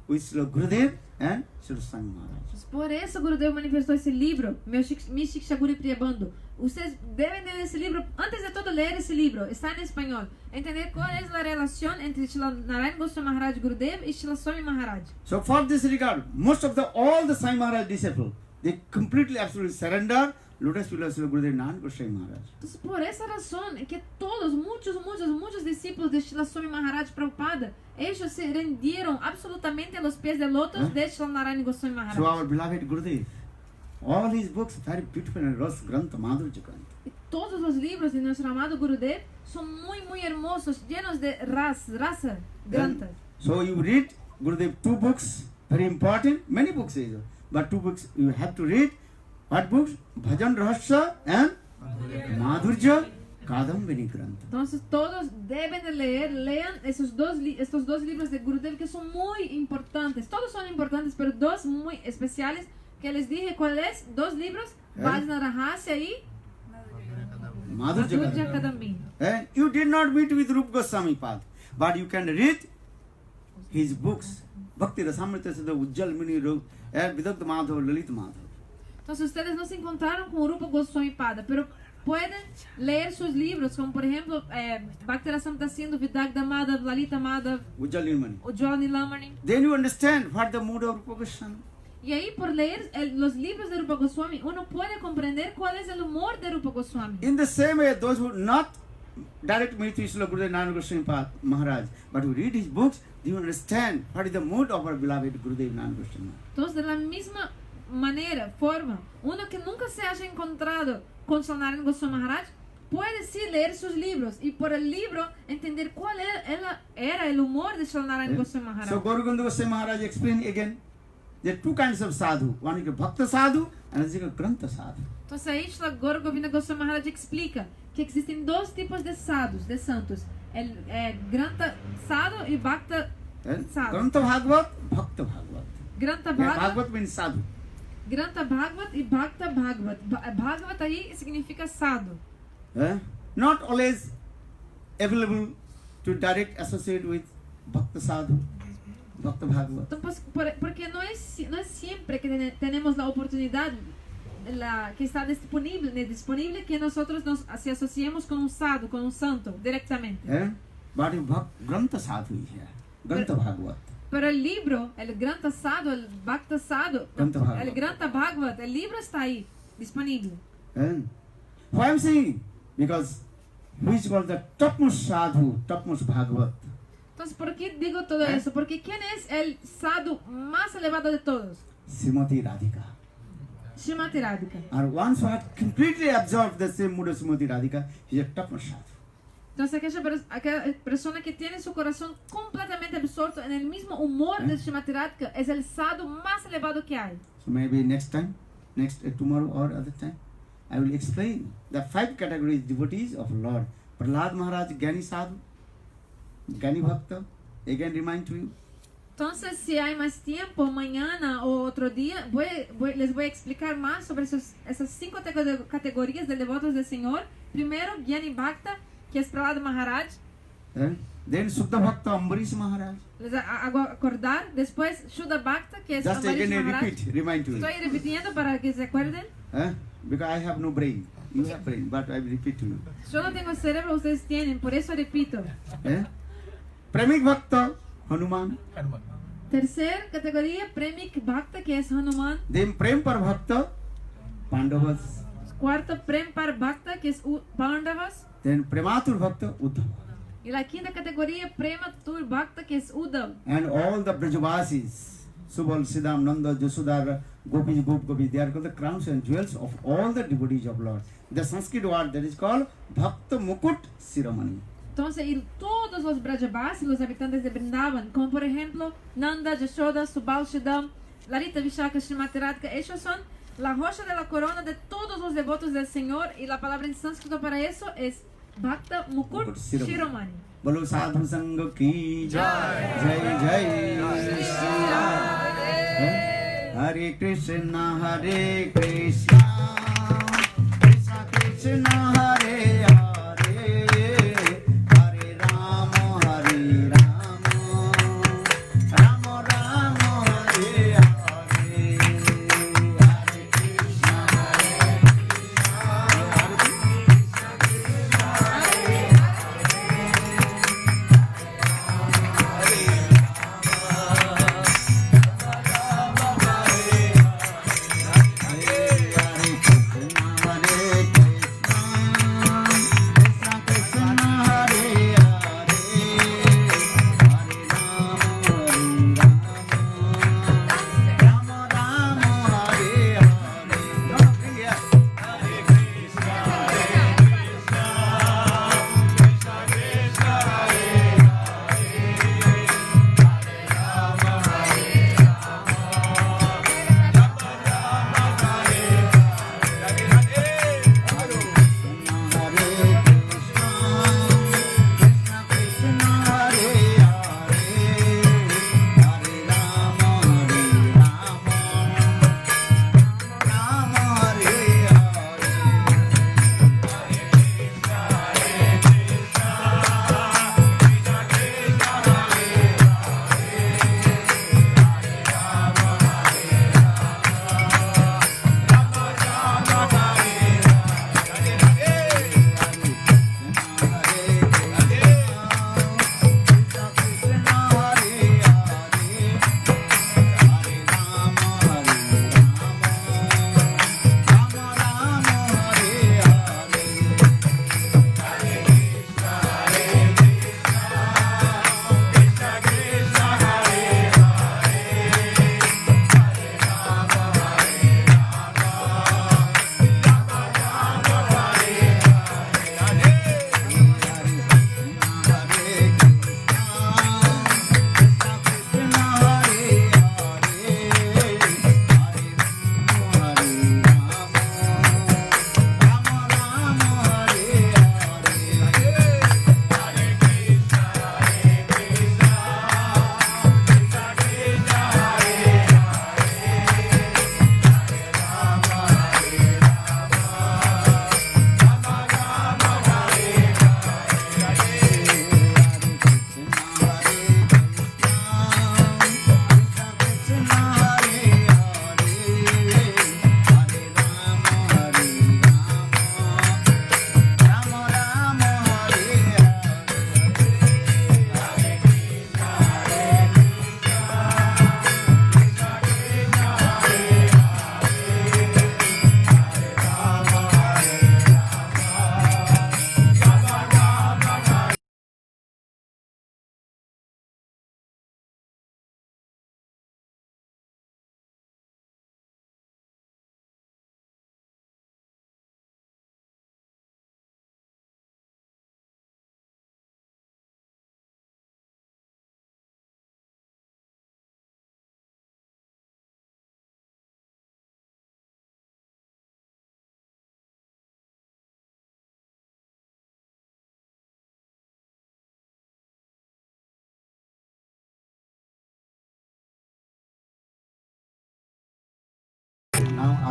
with Srila Gurudev and Srila Swami Maharaj. Por isso, Gurudev manifestou esse livro, Mi Shikshaguri Priyabandhu. Vocês devem ler esse livro, antes de todo ler esse livro, está em espanhol. Entender qual é a relação entre Srila Narayana Goswami Maharaj Gurudev e Srila Swami Maharaj. So for this regard, most of all the Swami Maharaj disciples, they completely, absolutely surrender Lotus feet of Srila Gurudev Nand Goswami Maharaj. Então, por essa razão é que todos, muitos discípulos de Srila Swami Maharaj Prabhupada, eles se renderam absolutamente aos pés de lotos de Srila Narayana Goswami Maharaj. So our beloved Gurudev, all his books very beautiful and Ras Grantha, Madhurya Grantha. E todos os livros de nosso amado Gurudev são muito hermosos, llenos de rasa, granta. So you read Gurudev 2 books, very important, many books is, but 2 books you have to read. What books? Bhajan Rahasya and Madhurya Kadambini Grantha. Então, todos devem de leiam estes dois livros de Gurudev que são muito importantes. Todos são importantes, mas dois muito especiais que les dije quais dois livros, Bhajan Rahasya e Madhurya Kadambini. And you did not meet with Rupa Goswami Pad, but you can read his books. Bhakti Rasamrita Siddha Ujjal Mini Rup and Vidagdha Madhav, Lalit Madhav. Então, ustedes não se encontraram com o Rupa Goswami Pada, pero pueden ler seus livros, como por exemplo, Bhakti Rasamrita Sindhu, Vidagdha Madhav, Lalita Madhav, Ujjal Nilmani. Ujjwal Nilamani. Then you understand what the mood of Rupa Goswami. E aí, por ler os livros de Rupa Goswami, uno puede comprender cuál es el humor de Rupa Goswami. In the same way, those who not direct meet with Srila Gurudev Nand Goswami Pad Maharaj, but who read his books, they understand what is the mood of our beloved Gurudev Nand Goswami Maharaj. Entonces, de la misma manera, forma, uno que nunca se haya encontrado con Srila Narayana Goswami Maharaj, puede sí leer sus libros y por el libro entender cuál era el humor de Srila Narayana Goswami Maharaj. So Gauraganda Goswami Maharaj explained again, there are 2 kinds of sadhu. One is a Bhakta sadhu and another is a Grantha sadhu. Entonces ahí Srila Gauragovinda Goswami Maharaj explica que existem 2 tipos de sadhus, de santos. El Grantha sadhu e Bhakta sadhu. Grantha Bhagavat, Bhakta Bhagavat. Grantha Yeah, Bhagavat, Bhagavat means sadhu. Grantha Bhagavat e Bhakta Bhagavat. Bhagavat aí significa sadhu. Not always available to direct associate with Bhakta sadhu, Bhakta Bhagavat. Então, porque não é sempre que temos a oportunidade que está disponível que nós nos associemos com sadhu, com santo, diretamente. But Grantha sadhu is here, Grantha Bhagavat. Pero el libro, el Grantha sadhu, el Bhakta sadhu, el Grantha Bhagavat, el libro está aí, disponível. Why I'm saying? Because which was the topmost sadhu, topmost Bhagavat? Entonces, ¿por qué digo todo eso? Porque ¿quién es el sadhu más elevado de todos? Srimati Radhika. Srimati Radhika. And once who had completely absorbed the same mood of Srimati Radhika, he is a topmost sadhu. Entonces, aquella persona que tiene su corazón completamente absorto en el mismo humor de Srimati Radhika es el sadhu más elevado que hay. So maybe next time, tomorrow or other time, I will explain the 5 categories devotees of Lord. Prahlad Maharaj, Gyani Sadhu, Gyani Bhakta, again remind to you. Entonces, si hay más tiempo, mañana o otro día, les voy a explicar más sobre esas 5 categorías de devotos del Señor. Primero, Gyani Bhakta, que es Prahlad Maharaj. Then Shuddha Bhakta, Ambarish Maharaj. Les hago acordar. Después, Shuddha Bhakta, que es Just Ambarish again Maharaj. repeat, remind to you. Estoy repitiendo para que se acuerden. Because I have no brain. You have brain, but I will repeat to you. Yo no tengo cerebro, ustedes tienen, por eso repito. Premik Bhakta, Hanuman. Tercer categoría, Premik Bhakta, que es Hanuman. Then Prempar Bhakta, Pandavas. Cuarto, Prempar Bhakta, que es Pandavas. Then Prematur Bhakta, Uddhava. Y la quinta categoría, Prematur Bhakta, que es Uddhav. And all the Brajavasis, Subal, Siddham, Nanda, Jasudhara, Gopis, Gopi, they are called the crowns and jewels of all the devotees of Lord. The Sanskrit word that is called Bhakta Mukut Siramani. Entonces, y todos los Brajavasis, los habitantes de Vrindavan, como por ejemplo Nanda, Yashoda, Subal, Siddham, Lalita, Vishaka, Srimati Radhika, ellos son la rocha de la corona de todos los devotos del Señor, y la palabra en sánscrito para eso es Bhakta Mukut Shiromani. Bolo Sadhu Sangha ki jai, jai jai Shri Ram. Hare Krishna, Hare Krishna, Krishna Krishna, Hare Hare, Hare Rama, Hare Rama, Rama Rama,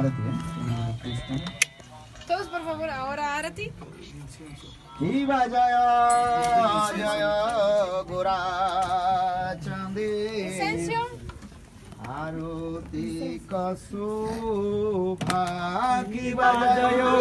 आरती है Todos, por favor, ahora Arati. Kiva Jaya Jaya Gora Chandi Incencio. Aruti Kasu Bhagi Jaya